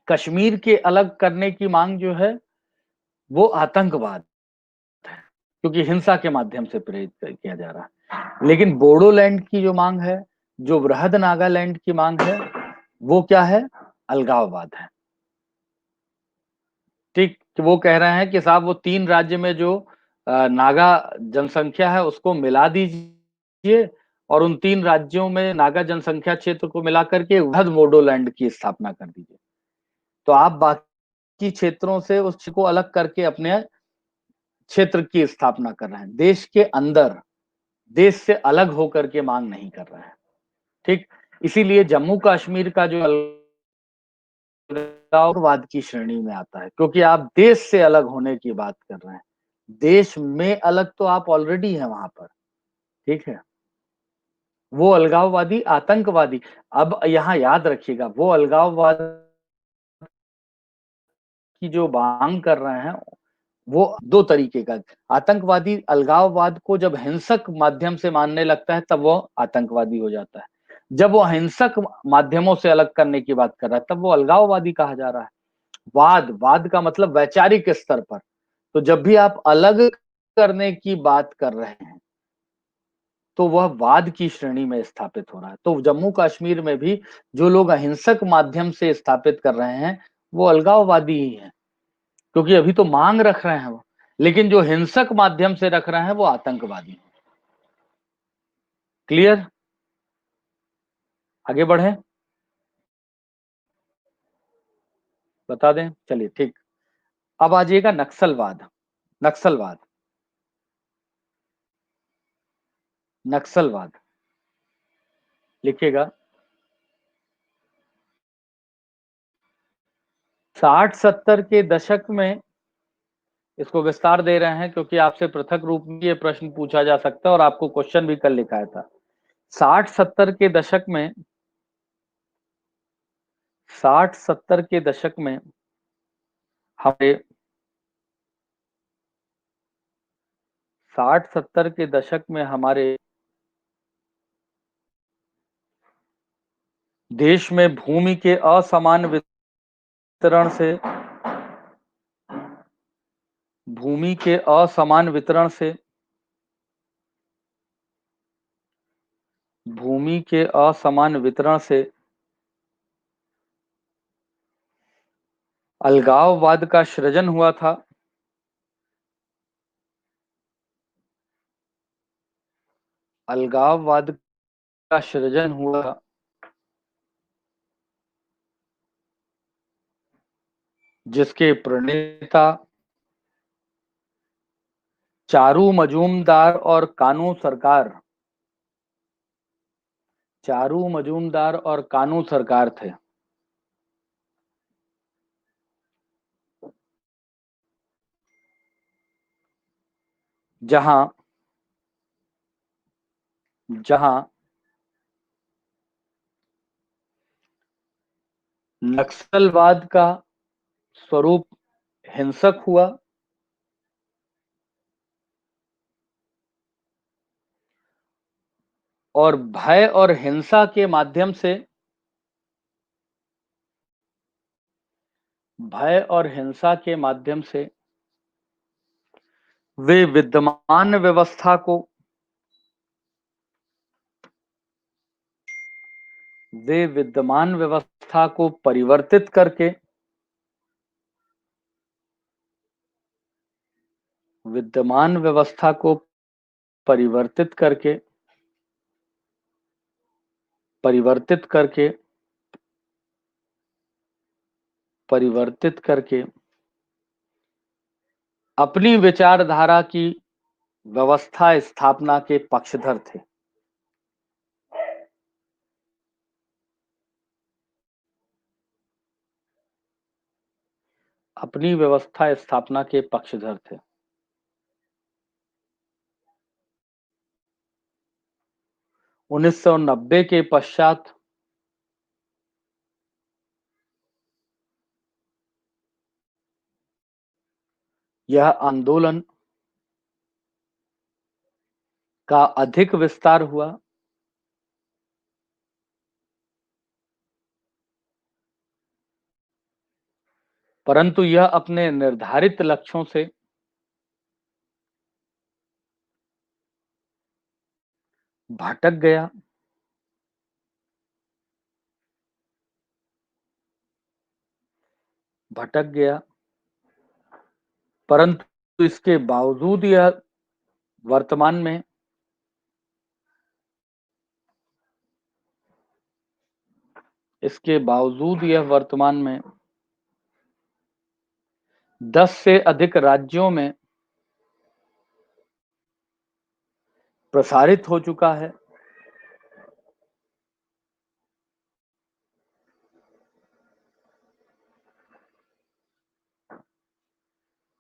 कश्मीर के अलग करने की मांग जो है वो आतंकवाद है, क्योंकि हिंसा के माध्यम से प्रेरित किया जा रहा है। लेकिन बोडोलैंड की जो मांग है, जो बृहद नागालैंड की मांग है, वो क्या है? अलगाववाद है। ठीक, कि वो कह रहे हैं कि साहब वो 3 राज्य में जो नागा जनसंख्या है उसको मिला दीजिए और उन 3 राज्यों में नागा जनसंख्या क्षेत्र को मिलाकर के बृहद बोडोलैंड की स्थापना कर दीजिए। तो आप बाकी क्षेत्रों से उसको अलग करके अपने क्षेत्र की स्थापना कर रहे हैं। देश के अंदर, देश से अलग होकर के मांग नहीं कर रहे हैं। ठीक, इसीलिए जम्मू कश्मीर का जो अलगाववाद की श्रेणी में आता है, क्योंकि आप देश से अलग होने की बात कर रहे हैं। देश में अलग तो आप ऑलरेडी हैं वहां पर। ठीक है। वो अलगाववादी आतंकवादी। अब यहाँ याद रखिएगा, वो अलगाववाद की जो मांग कर रहे हैं वो 2 तरीके का। आतंकवादी अलगाववाद को जब हिंसक माध्यम से मानने लगता है तब वो आतंकवादी हो जाता है। जब वो हिंसक माध्यमों से अलग करने की बात कर रहा है तब वो अलगाववादी कहा जा रहा है। वाद का मतलब वैचारिक स्तर पर। तो जब भी आप अलग करने की बात कर रहे हैं तो वह वाद की श्रेणी में स्थापित हो रहा है। तो जम्मू कश्मीर में भी जो लोग अहिंसक माध्यम से स्थापित कर रहे हैं वो अलगाववादी ही है, क्योंकि अभी तो मांग रख रहे हैं वो। लेकिन जो हिंसक माध्यम से रख रहे हैं वो आतंकवादी है। क्लियर? आगे बढ़े, बता दें? चलिए ठीक। अब आ जाइएगा नक्सलवाद। नक्सलवाद, नक्सलवाद लिखिएगा। 60-70 के दशक में, इसको विस्तार दे रहे हैं क्योंकि आपसे पृथक रूप में ये प्रश्न पूछा जा सकता है और आपको क्वेश्चन भी कल लिखा था। 60-70 के दशक में, 60-70 के दशक में हमारे 60-70 के दशक में हमारे देश में भूमि के असमान वितरण से, भूमि के असमान वितरण से, भूमि के असमान वितरण से अलगाववाद का सृजन हुआ था। अलगाववाद का सृजन हुआ, जिसके प्रणेता चारू मजूमदार और कानू सरकार, चारू मजूमदार और कानू सरकार थे। जहां जहां नक्सलवाद का स्वरूप हिंसक हुआ और भय और हिंसा के माध्यम से वे विद्यमान व्यवस्था को परिवर्तित करके विद्यमान व्यवस्था को परिवर्तित करके परिवर्तित करके परिवर्तित करके अपनी विचारधारा की व्यवस्था स्थापना के पक्षधर थे। अपनी व्यवस्था स्थापना के पक्षधर थे। 1990 के पश्चात यह आंदोलन का अधिक विस्तार हुआ, परंतु यह अपने निर्धारित लक्ष्यों से भटक गया। परंतु इसके बावजूद यह वर्तमान में इसके बावजूद यह वर्तमान में 10 से अधिक राज्यों में प्रसारित हो चुका है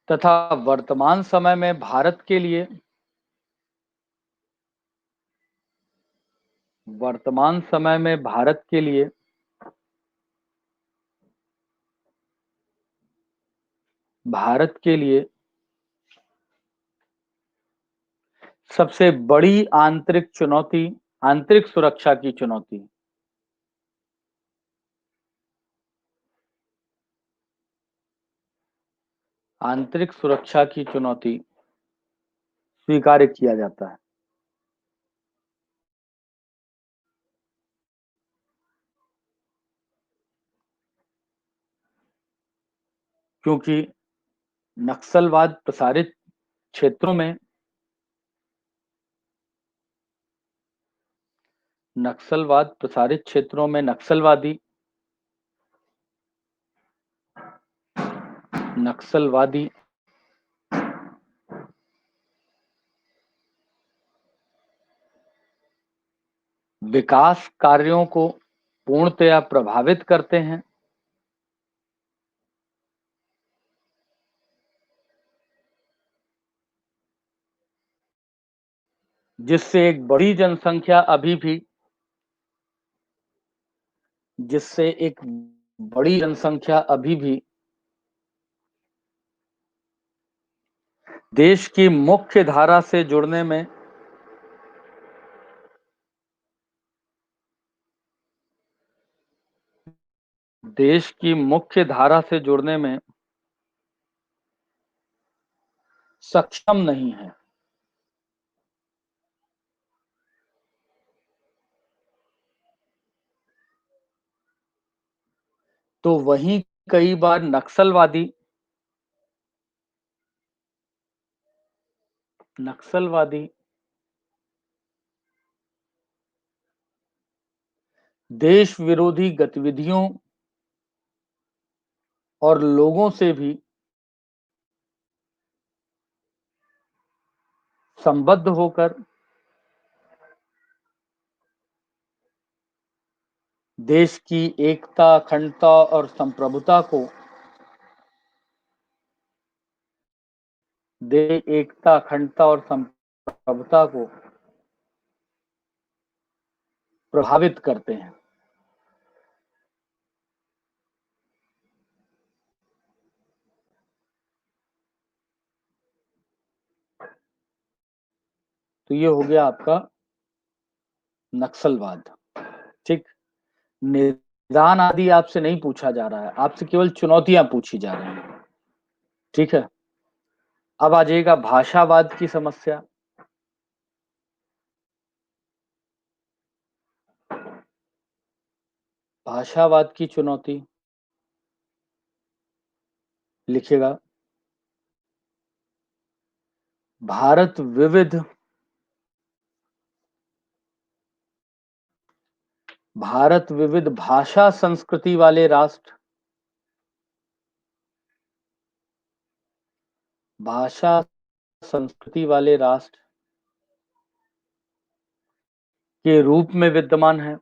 तथा वर्तमान समय में भारत के लिए सबसे बड़ी आंतरिक सुरक्षा की चुनौती स्वीकार किया जाता है, क्योंकि नक्सलवाद प्रसारित क्षेत्रों में नक्सलवादी विकास कार्यों को पूर्णतया प्रभावित करते हैं, जिससे एक बड़ी जनसंख्या अभी भी देश की मुख्य धारा से जुड़ने में सक्षम नहीं है। तो वहीं कई बार नक्सलवादी देश विरोधी गतिविधियों और लोगों से भी संबद्ध होकर देश की एकता, अखंडता और संप्रभुता को देश एकता, अखंडता और संप्रभुता को प्रभावित करते हैं। तो ये हो गया आपका नक्सलवाद। ठीक, निदान आदि आपसे नहीं पूछा जा रहा है, आपसे केवल चुनौतियां पूछी जा रही हैं। ठीक है, अब आ जाएगा भाषावाद की समस्या। भाषावाद की चुनौती लिखिएगा। भारत विविध भाषा संस्कृति वाले राष्ट्र, भाषा संस्कृति वाले राष्ट्र के रूप में विद्यमान है।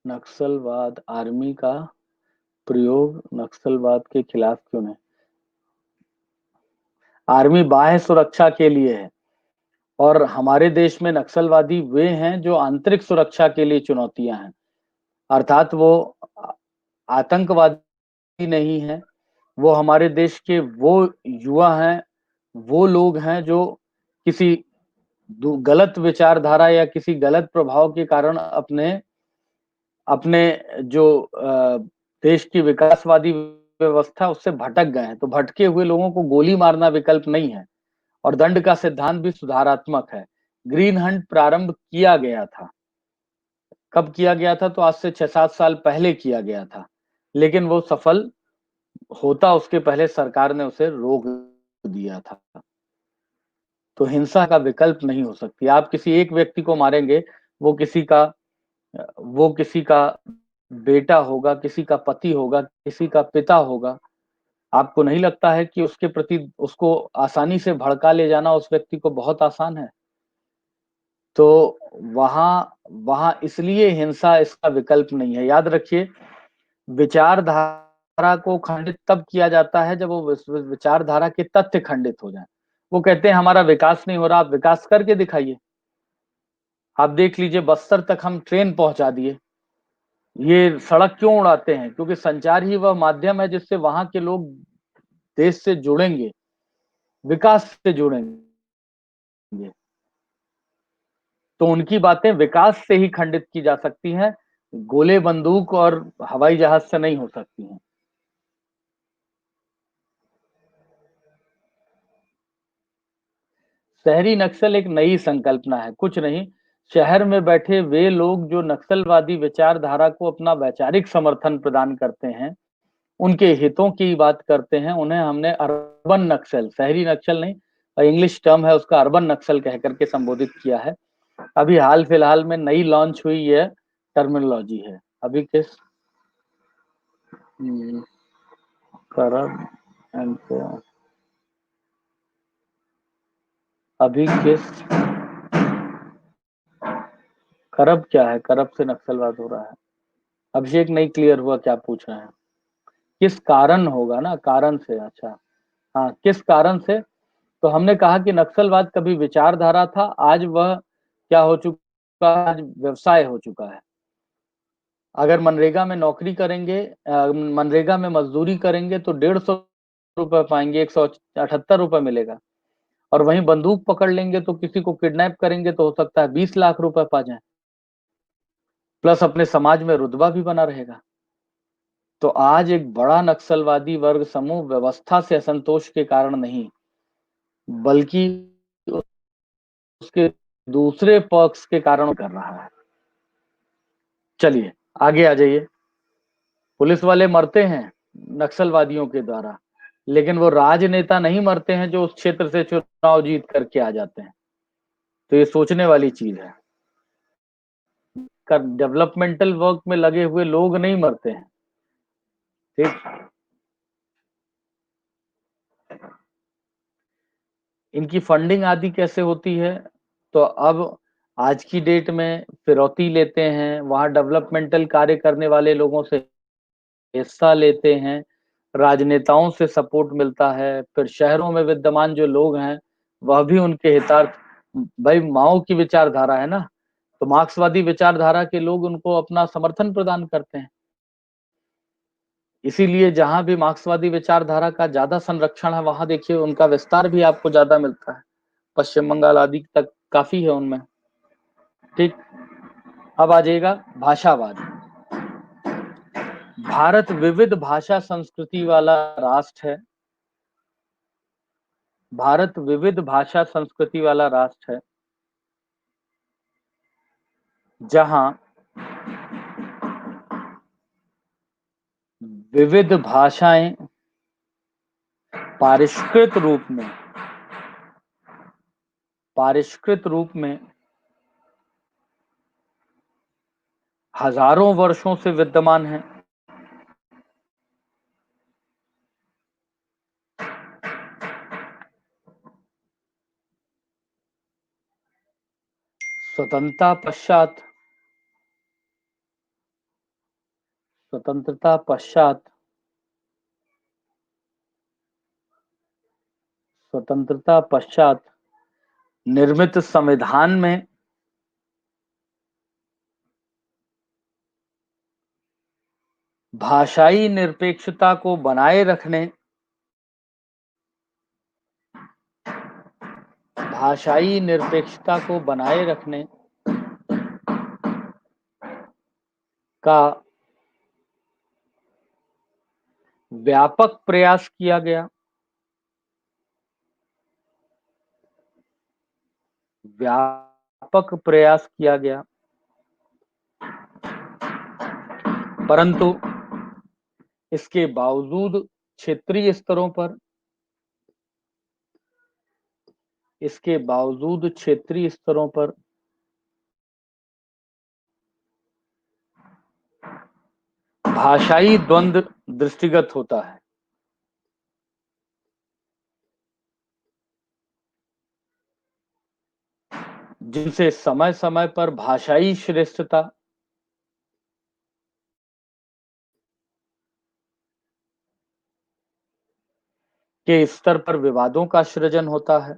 नक्सलवाद, आर्मी का प्रयोग नक्सलवाद के खिलाफ क्यों नहीं? आर्मी बाह्य सुरक्षा के लिए है और हमारे देश में नक्सलवादी वे हैं जो आंतरिक सुरक्षा के लिए चुनौतियां हैं, अर्थात वो आतंकवादी नहीं है, वो हमारे देश के वो युवा हैं, वो लोग हैं जो किसी गलत विचारधारा या किसी गलत प्रभाव के कारण अपने अपने जो देश की विकासवादी व्यवस्था उससे भटक गए हैं। तो भटके हुए लोगों को गोली मारना विकल्प नहीं है और दंड का सिद्धांत भी सुधारात्मक है। ग्रीन हंट प्रारंभ किया गया था, कब किया गया था? तो आज से 6-7 साल पहले किया गया था, लेकिन वो सफल होता उसके पहले सरकार ने उसे रोक दिया था। तो हिंसा का विकल्प नहीं हो सकती। आप किसी एक व्यक्ति को मारेंगे, वो किसी का वो किसी का बेटा होगा, किसी का पति होगा, किसी का पिता होगा। आपको नहीं लगता है कि उसके प्रति उसको आसानी से भड़का ले जाना उस व्यक्ति को बहुत आसान है? तो वहां वहां इसलिए हिंसा इसका विकल्प नहीं है। याद रखिए, विचारधारा को खंडित तब किया जाता है जब वो विचारधारा के तथ्य खंडित हो जाए। वो कहते हैं हमारा विकास नहीं हो रहा, आप विकास करके दिखाइए। आप देख लीजिए, बस्तर तक हम ट्रेन पहुंचा दिए। ये सड़क क्यों उड़ाते हैं? क्योंकि संचार ही वह माध्यम है जिससे वहां के लोग देश से जुड़ेंगे, विकास से जुड़ेंगे। तो उनकी बातें विकास से ही खंडित की जा सकती हैं, गोले बंदूक और हवाई जहाज से नहीं हो सकती हैं। शहरी नक्सल एक नई संकल्पना है, कुछ नहीं। शहर में बैठे वे लोग जो नक्सलवादी विचारधारा को अपना वैचारिक समर्थन प्रदान करते हैं, उनके हितों की बात करते हैं, उन्हें हमने अर्बन नक्सल, शहरी नक्सल नहीं, इंग्लिश टर्म है उसका, अर्बन नक्सल कह करके संबोधित किया है। अभी हाल फिलहाल में नई लॉन्च हुई है टर्मिनोलॉजी है। अभी किस करब एंड अभी किस करब क्या है? करब से नक्सलवाद हो रहा है। अभिषेक नहीं क्लियर हुआ क्या पूछ रहे हैं? किस कारण होगा ना, कारण से। अच्छा, हाँ, किस कारण से? तो हमने कहा कि नक्सलवाद कभी विचारधारा था, आज वह क्या हो चुका है? आज व्यवसाय हो चुका है। अगर मनरेगा में नौकरी करेंगे, मनरेगा में मजदूरी करेंगे तो 150 रुपए पाएंगे, 178 रुपए मिलेगा। और वहीं बंदूक पकड़ लेंगे तो किसी को किडनैप करेंगे तो हो सकता है 20 लाख रुपए पा जाए, प्लस अपने समाज में रुतबा भी बना रहेगा। तो आज एक बड़ा नक्सलवादी वर्ग समूह व्यवस्था से असंतोष के कारण नहीं, बल्कि उसके दूसरे पक्ष के कारण कर रहा है। चलिए आगे आ जाइए। पुलिस वाले मरते हैं नक्सलवादियों के द्वारा, लेकिन वो राजनेता नहीं मरते हैं जो उस क्षेत्र से चुनाव जीत करके आ जाते हैं। तो ये सोचने वाली चीज है। डेवलपमेंटल वर्क में लगे हुए लोग नहीं मरते हैं। ठीक, इनकी फंडिंग आदि कैसे होती है? तो अब आज की डेट में फिरौती लेते हैं, वहाँ डेवलपमेंटल कार्य करने वाले लोगों से हिस्सा लेते हैं, राजनेताओं से सपोर्ट मिलता है, फिर शहरों में विद्यमान जो लोग हैं, वह भी उनके हितार्थ भाई माओ की विचारधारा है ना, तो मार्क्सवादी विचारधारा के लोग उनको अपना समर्थन प्रदान करते हैं। इसीलिए जहाँ भी मार्क्सवादी विचारधारा का ज़्यादा संरक्षण है, वहाँ देखिए उनका विस्तार भी आपको ज़्यादा मिलता है। पश्चिम बंगाल आदि तक काफ़ी है उनमें। ठीक, अब आ जाइएगा भाषावाद। भारत विविध भाषा संस्कृति वाला राष्ट्र है। भारत विविध भाषा संस्कृति वाला राष्ट्र है, जहां विविध भाषाएं परिष्कृत रूप में हजारों वर्षों से विद्यमान है। स्वतंत्रता पश्चात निर्मित संविधान में भाषाई निरपेक्षता को बनाए रखने का व्यापक प्रयास किया गया। परंतु इसके बावजूद क्षेत्रीय स्तरों पर भाषाई द्वंद्व दृष्टिगत होता है, जिनसे समय समय पर भाषाई श्रेष्ठता के स्तर पर विवादों का सृजन होता है।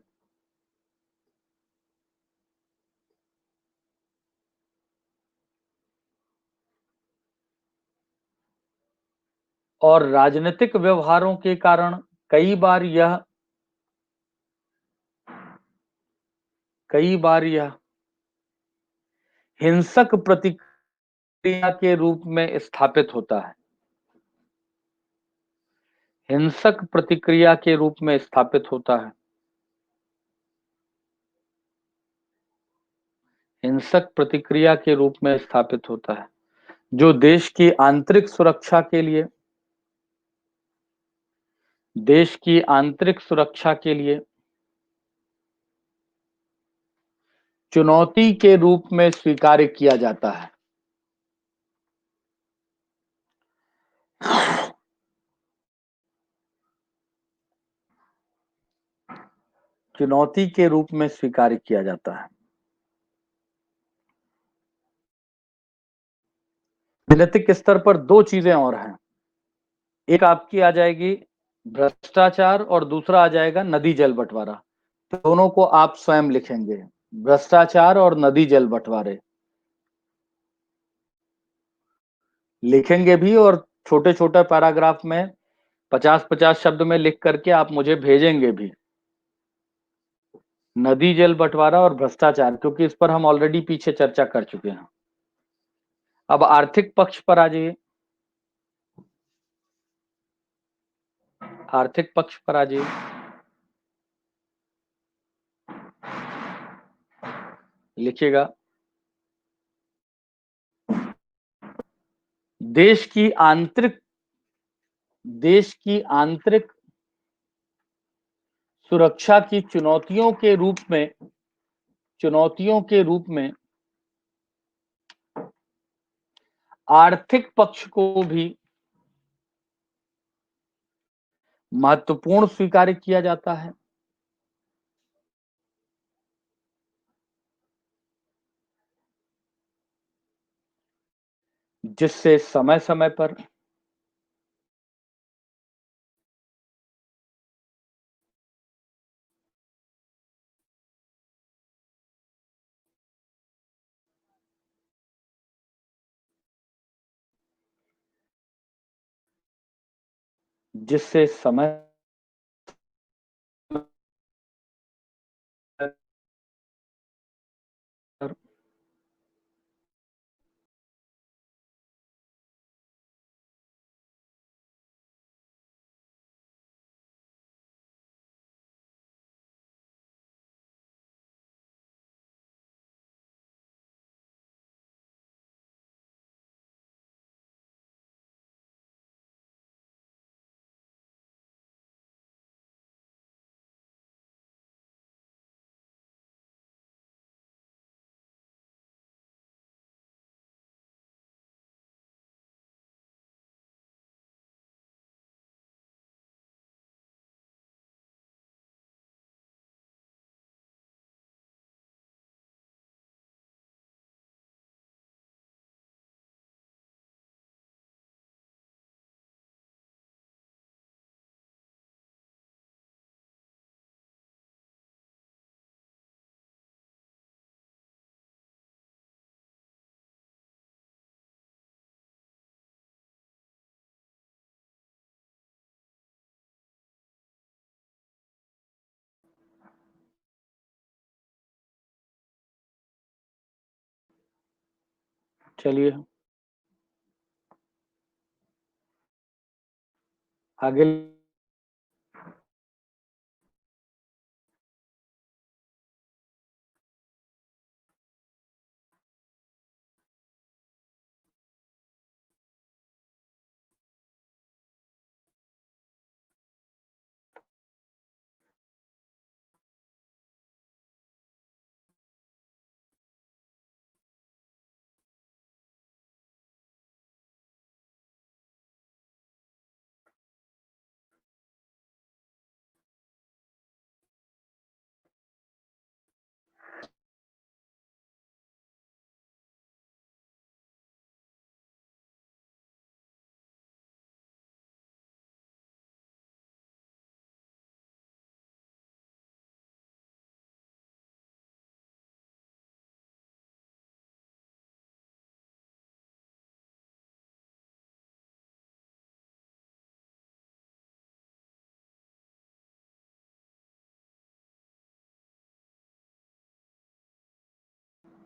और राजनीतिक व्यवहारों के कारण कई बार यह हिंसक प्रतिक्रिया के रूप में स्थापित होता है। हिंसक प्रतिक्रिया के रूप में स्थापित होता है, जो देश की आंतरिक सुरक्षा के लिए चुनौती के रूप में स्वीकार किया जाता है। चुनौती के रूप में स्वीकार किया जाता है। राजनीतिक स्तर पर दो चीजें और हैं, एक आपकी आ जाएगी भ्रष्टाचार और दूसरा आ जाएगा नदी जल बंटवारा। दोनों को आप स्वयं लिखेंगे, भ्रष्टाचार और नदी जल बंटवारे लिखेंगे भी, और छोटे छोटे पैराग्राफ में 50-50 शब्द में लिख करके आप मुझे भेजेंगे भी। नदी जल बंटवारा और भ्रष्टाचार, क्योंकि इस पर हम ऑलरेडी पीछे चर्चा कर चुके हैं। अब आर्थिक पक्ष पर आ जाइए। लिखिएगा, देश की आंतरिक सुरक्षा की चुनौतियों के रूप में आर्थिक पक्ष को भी महत्वपूर्ण स्वीकार किया जाता है। जिससे समय-समय पर जिससे समय पर चलिए आगे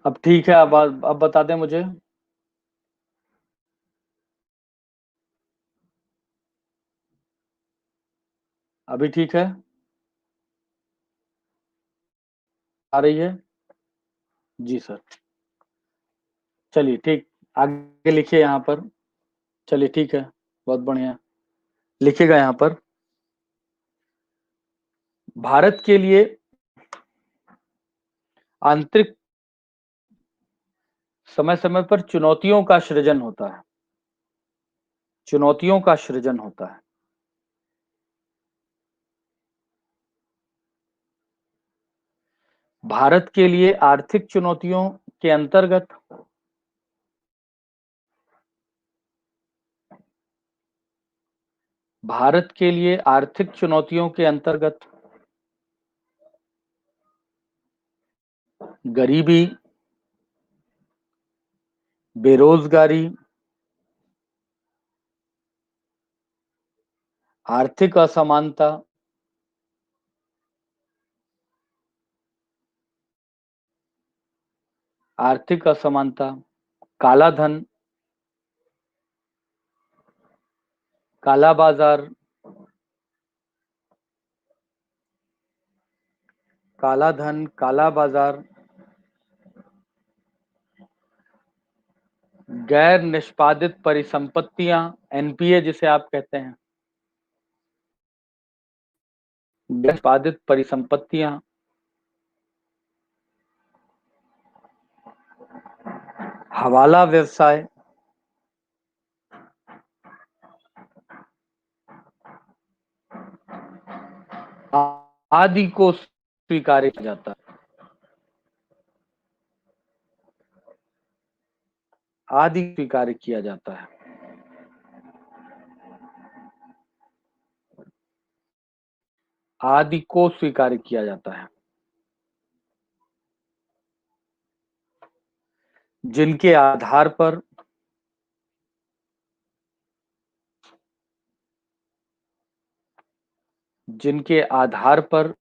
अब ठीक है, अब बता दें मुझे। अभी ठीक है? आ रही है? जी सर। चलिए ठीक, आगे लिखिए यहाँ पर। चलिए ठीक है, बहुत बढ़िया। लिखिएगा यहाँ पर, भारत के लिए आंतरिक समय-समय पर चुनौतियों का सृजन होता है। चुनौतियों का सृजन होता है। भारत के लिए आर्थिक चुनौतियों के अंतर्गत भारत के लिए आर्थिक चुनौतियों के अंतर्गत गरीबी, बेरोजगारी, आर्थिक असमानता, आर्थिक असमानता, काला धन, काला बाजार, काला धन, काला बाजार, गैर निष्पादित परिसंपत्तियां, एनपीए जिसे आप कहते हैं, गैर निष्पादित परिसंपत्तियां, हवाला व्यवसाय, आदि को स्वीकार किया जाता है। आदि स्वीकार किया जाता है। आदि को स्वीकार किया जाता है। जिनके आधार पर जिनके आधार पर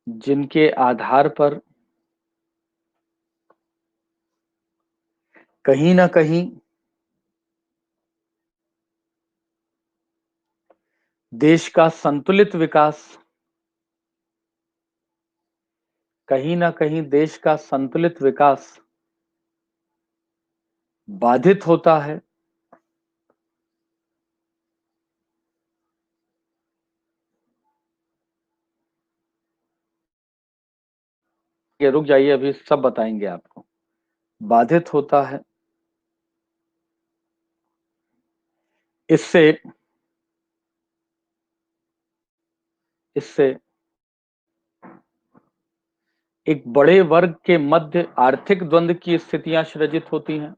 जिनके आधार पर कहीं ना कहीं देश का संतुलित विकास कहीं ना कहीं देश का संतुलित विकास बाधित होता है। ये रुक जाइए, अभी सब बताएंगे आपको। बाधित होता है। इससे इससे एक बड़े वर्ग के मध्य आर्थिक द्वंद्व की स्थितियां सृजित होती हैं।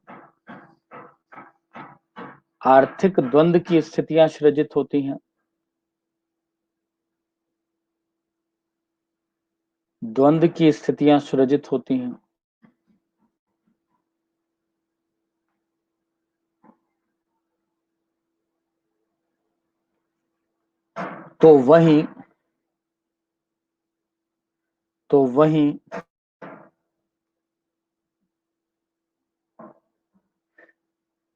आर्थिक द्वंद्व की स्थितियां सृजित होती हैं। द्वंद्व की स्थितियां सृजित होती हैं। तो वहीं तो वहीं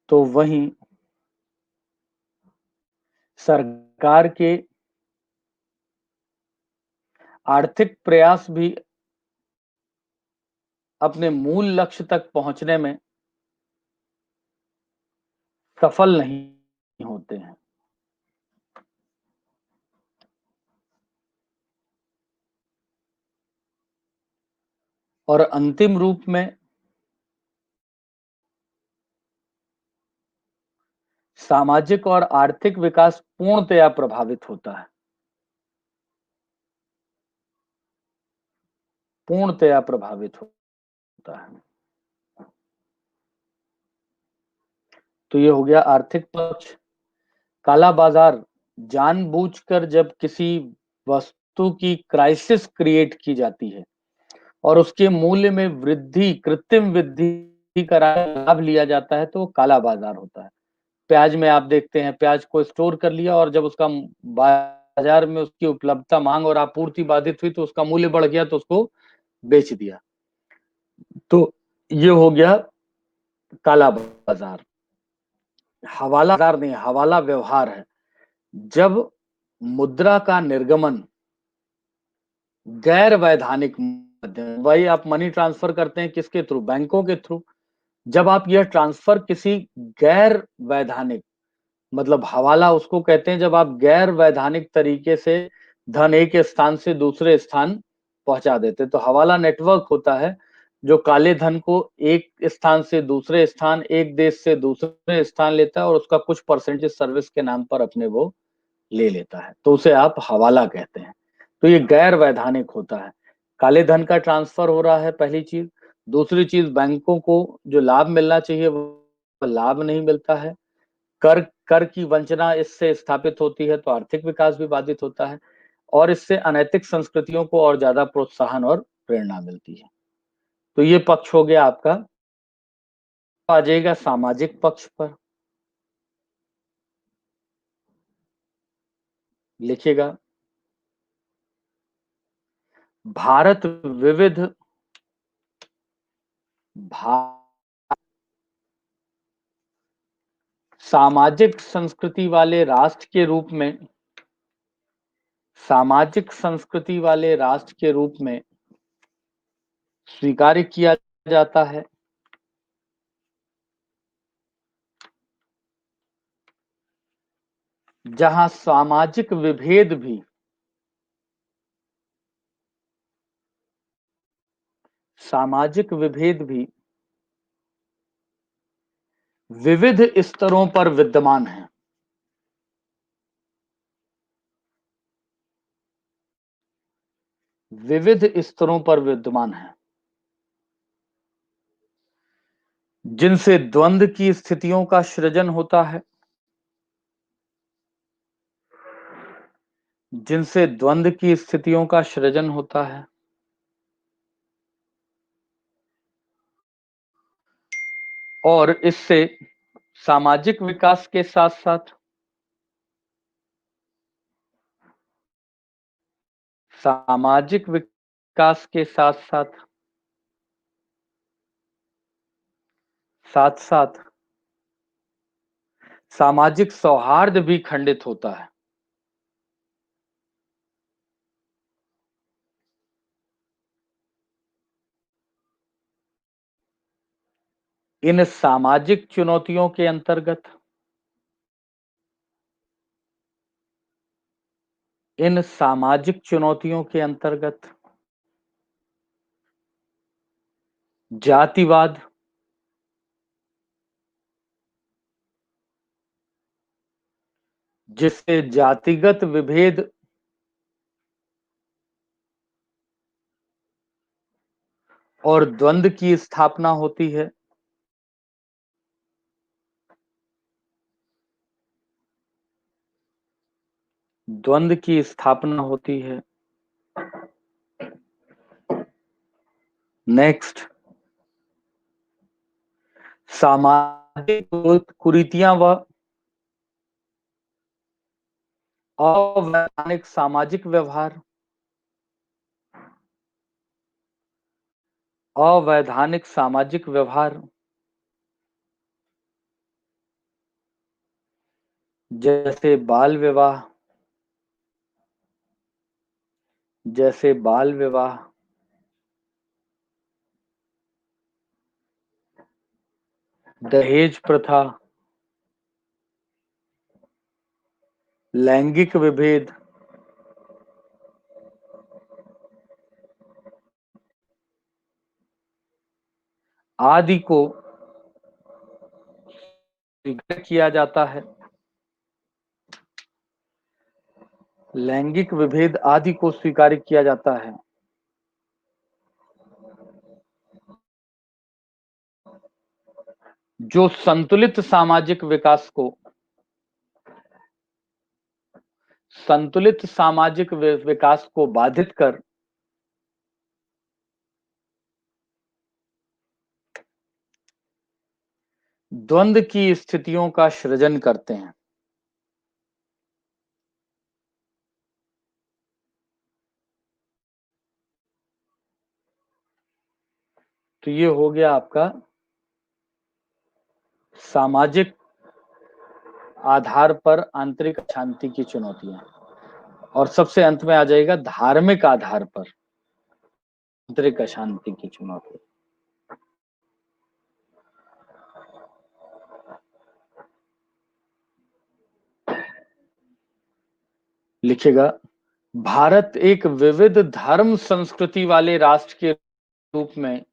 तो वहीं सरकार के आर्थिक प्रयास भी अपने मूल लक्ष्य तक पहुंचने में सफल नहीं होते हैं। और अंतिम रूप में सामाजिक और आर्थिक विकास पूर्णतया प्रभावित होता है। पूर्णतया प्रभावित होता है। तो ये हो गया आर्थिक पक्ष। काला बाजार जानबूझकर जब किसी वस्तु की क्राइसिस क्रिएट की जाती है और उसके मूल्य में वृद्धि, कृत्रिम वृद्धि का लाभ लिया जाता है, तो वो काला बाजार होता है। प्याज में आप देखते हैं, प्याज को स्टोर कर लिया और जब उसका बाजार में उसकी उपलब्धता, मांग और आपूर्ति बाधित हुई तो उसका मूल्य बढ़ गया तो उसको बेच दिया। तो ये हो गया काला बाजार। हवाला बाजार नहीं, हवाला व्यवहार है। जब मुद्रा का निर्गमन गैर वैधानिक माध्यम, वही आप मनी ट्रांसफर करते हैं किसके थ्रू? बैंकों के थ्रू। जब आप यह ट्रांसफर किसी गैर वैधानिक, मतलब हवाला उसको कहते हैं जब आप गैर वैधानिक तरीके से धन एक स्थान से दूसरे स्थान पहुंचा देते, तो हवाला नेटवर्क होता है जो काले धन को एक स्थान से दूसरे स्थान, एक देश से दूसरे स्थान लेता है और उसका कुछ परसेंटेज सर्विस के नाम पर अपने वो ले लेता है, तो उसे आप हवाला कहते हैं। तो ये गैर वैधानिक होता है। काले धन का ट्रांसफर हो रहा है, पहली चीज। दूसरी चीज, बैंकों को जो लाभ मिलना चाहिए वो लाभ नहीं मिलता है। कर कर की वंचना इससे स्थापित होती है, तो आर्थिक विकास भी बाधित होता है और इससे अनैतिक संस्कृतियों को और ज्यादा प्रोत्साहन और प्रेरणा मिलती है। तो ये पक्ष हो गया आपका। आ जाएगा सामाजिक पक्ष पर। लिखिएगा, भारत विविध भा सामाजिक संस्कृति वाले राष्ट्र के रूप में सामाजिक संस्कृति वाले राष्ट्र के रूप में स्वीकार किया जाता है, जहां सामाजिक विभेद भी विविध स्तरों पर विद्यमान है। विविध स्तरों पर विद्यमान है। जिनसे द्वंद्व की स्थितियों का सृजन होता है, जिनसे द्वंद्व की स्थितियों का सृजन होता है, और इससे सामाजिक विकास के साथ साथ सामाजिक विकास के साथ साथ साथ साथ सामाजिक सौहार्द भी खंडित होता है। इन सामाजिक चुनौतियों के अंतर्गत इन सामाजिक चुनौतियों के अंतर्गत जातिवाद, जिससे जातिगत विभेद और द्वंद्व की स्थापना होती है, द्वंद्व की स्थापना होती है। नेक्स्ट, सामाजिक कुरीतियां व अवैधानिक सामाजिक व्यवहार, अवैधानिक सामाजिक व्यवहार जैसे बाल विवाह, जैसे बाल विवाह, दहेज प्रथा, लैंगिक विभेद, आदि को स्वीकार किया जाता है। लैंगिक विभेद आदि को स्वीकार किया जाता है, जो संतुलित सामाजिक विकास को बाधित कर द्वंद्व की स्थितियों का सृजन करते हैं। तो ये हो गया आपका सामाजिक आधार पर आंतरिक अशांति की चुनौतियां, और सबसे अंत में आ जाएगा धार्मिक आधार पर आंतरिक अशांति की चुनौती। लिखेगा, भारत एक विविध धर्म संस्कृति वाले राष्ट्र के रूप में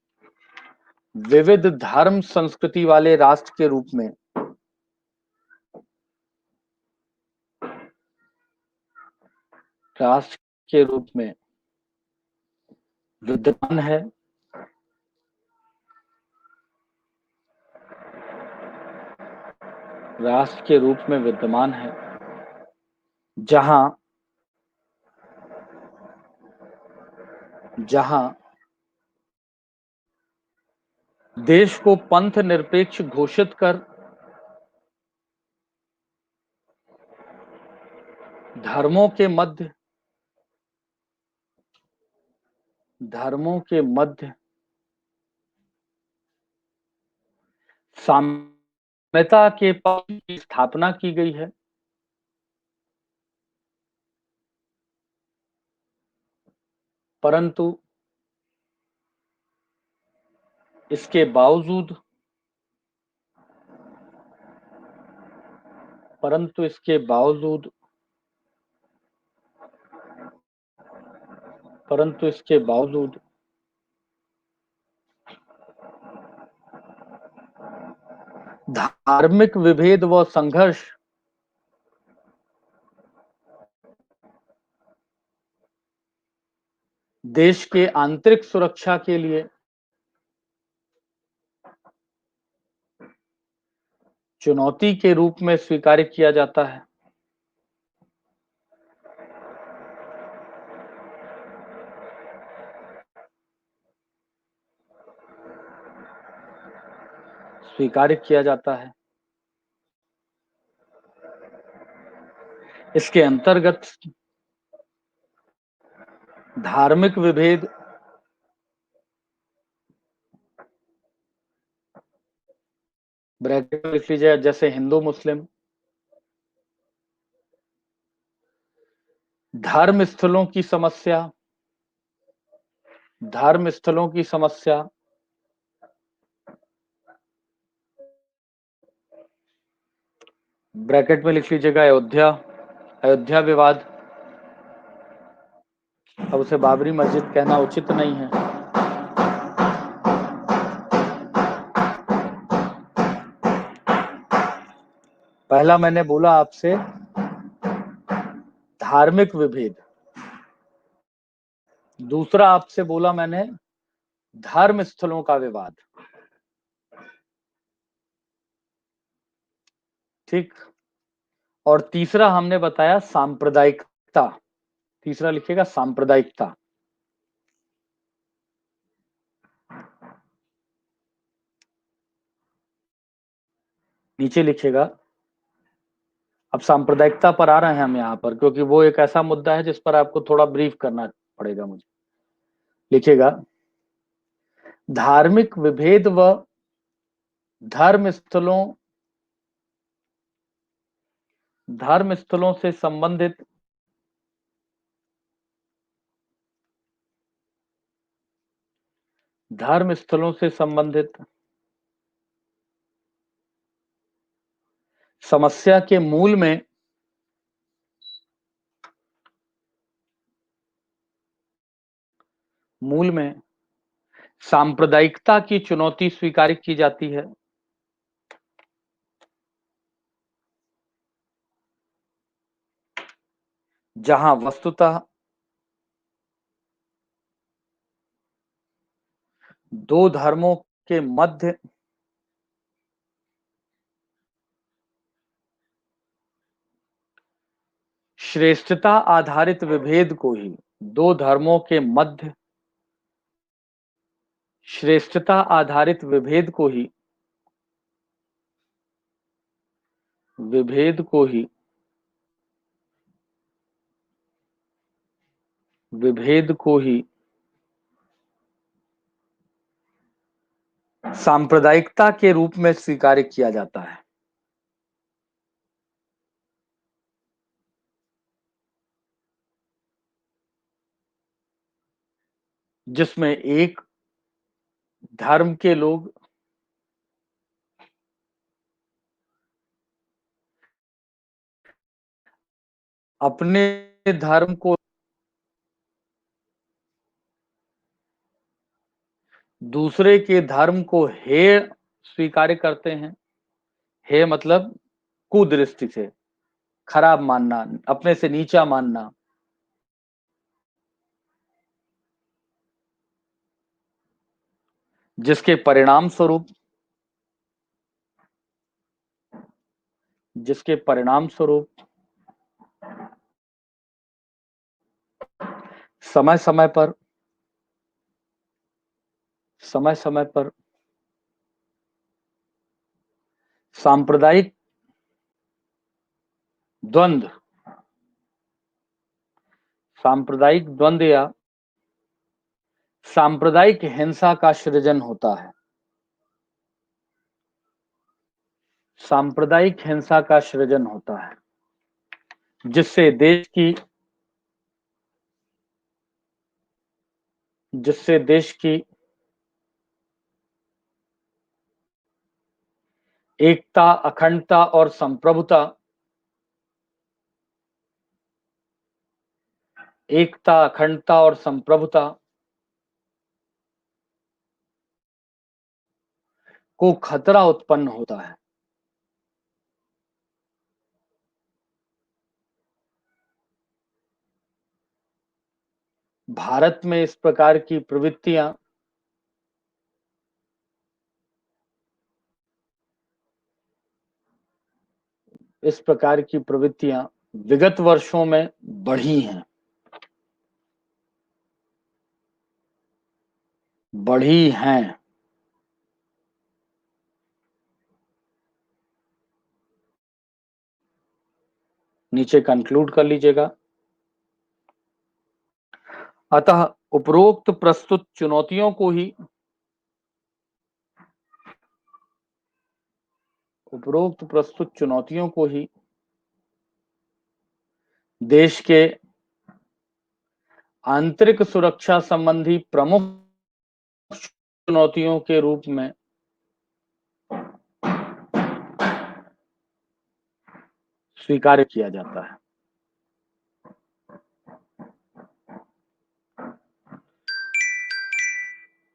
विविध धर्म संस्कृति वाले राष्ट्र के रूप में राष्ट्र के रूप में विद्यमान है, राष्ट्र के रूप में विद्यमान है, जहां जहां देश को पंथ निरपेक्ष घोषित कर धर्मों के मध्य साम्यता के पक्ष की स्थापना की गई है, परंतु इसके बावजूद परंतु इसके बावजूद परंतु इसके बावजूद धार्मिक विभेद व संघर्ष देश के आंतरिक सुरक्षा के लिए चुनौती के रूप में स्वीकार किया जाता है। स्वीकार किया जाता है। इसके अंतर्गत धार्मिक विभेद, ब्रैकेट में लिख लीजिए, जैसे हिंदू मुस्लिम, धर्म स्थलों की समस्या, धर्म स्थलों की समस्या, ब्रैकेट में लिख लीजिएगा अयोध्या, अयोध्या विवाद। अब उसे बाबरी मस्जिद कहना उचित नहीं है। पहला मैंने बोला आपसे धार्मिक विभेद, दूसरा आपसे बोला मैंने धर्म स्थलों का विवाद। ठीक। और तीसरा हमने बताया सांप्रदायिकता। तीसरा लिखिएगा सांप्रदायिकता। नीचे लिखिएगा। अब सांप्रदायिकता पर आ रहे हैं हम यहाँ पर, क्योंकि वो एक ऐसा मुद्दा है जिस पर आपको थोड़ा ब्रीफ करना पड़ेगा मुझे। लिखिएगा, धार्मिक विभेद व धर्म स्थलों से संबंधित धर्म स्थलों से संबंधित समस्या के मूल में सांप्रदायिकता की चुनौती स्वीकार की जाती है, जहां वस्तुतः दो धर्मों के मध्य श्रेष्ठता आधारित विभेद को ही दो धर्मों के मध्य श्रेष्ठता आधारित विभेद को ही सांप्रदायिकता के रूप में स्वीकार किया जाता है, जिसमें एक धर्म के लोग अपने धर्म को दूसरे के धर्म को हेय स्वीकार करते हैं। हेय मतलब कुदृष्टि से, खराब मानना, अपने से नीचा मानना। जिसके परिणाम स्वरूप समय समय पर सांप्रदायिक द्वंद्व या सांप्रदायिक हिंसा का सृजन होता है। सांप्रदायिक हिंसा का सृजन होता है, जिससे देश की एकता, अखंडता और संप्रभुता को खतरा उत्पन्न होता है। भारत में इस प्रकार की प्रवृत्तियां इस प्रकार की प्रवृत्तियां विगत वर्षों में बढ़ी हैं, बढ़ी हैं। नीचे कंक्लूड कर लीजिएगा। अतः उपरोक्त प्रस्तुत चुनौतियों को ही देश के आंतरिक सुरक्षा संबंधी प्रमुख चुनौतियों के रूप में स्वीकार किया जाता है।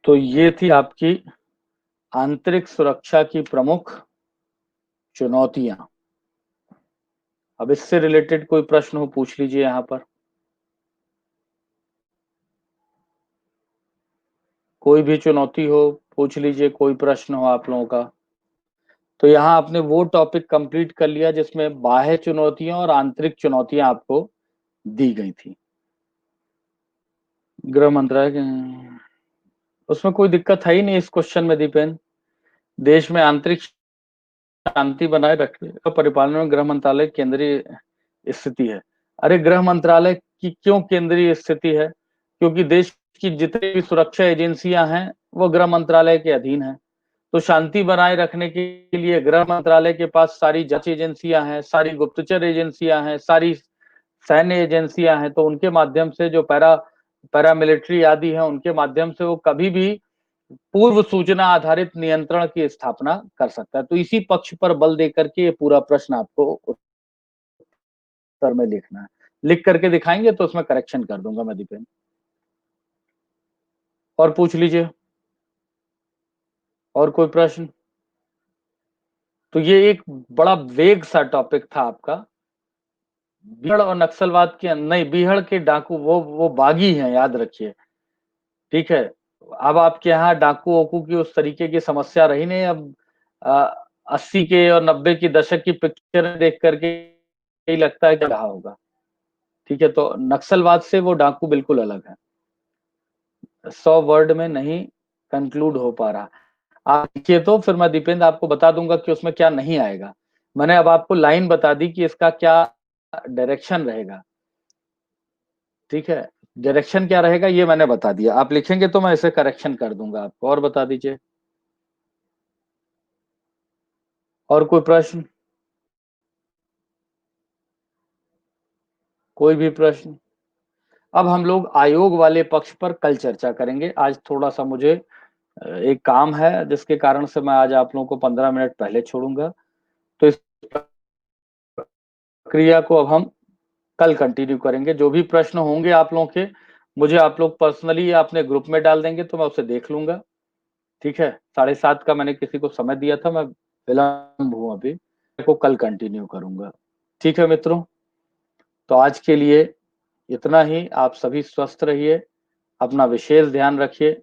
तो ये थी आपकी आंतरिक सुरक्षा की प्रमुख चुनौतियां। अब इससे रिलेटेड कोई प्रश्न हो पूछ लीजिए यहां पर। कोई भी चुनौती हो पूछ लीजिए, कोई प्रश्न हो आप लोगों का। तो यहाँ आपने वो टॉपिक कंप्लीट कर लिया जिसमें बाह्य चुनौतियां और आंतरिक चुनौतियां आपको दी गई थी। गृह मंत्रालय के उसमें कोई दिक्कत है ही नहीं इस क्वेश्चन में दीपेन। देश में आंतरिक शांति बनाए रखने और परिपालन में गृह मंत्रालय केंद्रीय स्थिति है। अरे गृह मंत्रालय की क्यों केंद्रीय स्थिति है? क्योंकि देश की जितनी भी सुरक्षा एजेंसियां हैं वो गृह मंत्रालय के अधीन है। तो शांति बनाए रखने के लिए गृह मंत्रालय के पास सारी जांच एजेंसियां हैं, सारी गुप्तचर एजेंसियां हैं, सारी सैन्य एजेंसियां हैं। तो उनके माध्यम से जो पैरामिलिट्री आदि है उनके माध्यम से वो कभी भी पूर्व सूचना आधारित नियंत्रण की स्थापना कर सकता है। तो इसी पक्ष पर बल देकर के ये पूरा प्रश्न आपको उत्तर में लिखना है। लिख करके दिखाएंगे तो उसमें करेक्शन कर दूंगा मैं दीपेन। और पूछ लीजिए, और कोई प्रश्न? तो ये एक बड़ा वेग सा टॉपिक था आपका। बीहड़ और नक्सलवाद के नहीं, बीहड़ के डाकू वो बागी हैं, याद रखिए। ठीक है। अब आपके यहाँ डाकू ओकू की उस तरीके की समस्या रही नहीं। अब 80 के और 90 की दशक की पिक्चर देख करके यही लगता है कि रहा होगा। ठीक है, तो नक्सलवाद से वो डाकू बिल्कुल अलग है। 100 वर्ड में नहीं कंक्लूड हो पा रहा। आप लिखिए तो फिर मैं दीपेंद्र आपको बता दूंगा कि उसमें क्या नहीं आएगा। मैंने अब आपको लाइन बता दी कि इसका क्या डायरेक्शन रहेगा। ठीक है, डायरेक्शन क्या रहेगा ये मैंने बता दिया। आप लिखेंगे तो मैं इसे करेक्शन कर दूंगा आपको। और बता दीजिए, और कोई प्रश्न? कोई भी प्रश्न? अब हम लोग आयोग वाले पक्ष पर कल चर्चा करेंगे। आज थोड़ा सा मुझे एक काम है जिसके कारण से मैं आज आप लोगों को 15 मिनट पहले छोड़ूंगा। तो इस प्रक्रिया को अब हम कल कंटिन्यू करेंगे। जो भी प्रश्न होंगे आप लोगों के, मुझे आप लोग पर्सनली अपने ग्रुप में डाल देंगे तो मैं उसे देख लूंगा। ठीक है, 7:30 का मैंने किसी को समय दिया था, मैं विलम्ब हूं अभी, को कल कंटिन्यू करूंगा। ठीक है मित्रों, तो आज के लिए इतना ही। आप सभी स्वस्थ रहिए, अपना विशेष ध्यान रखिए।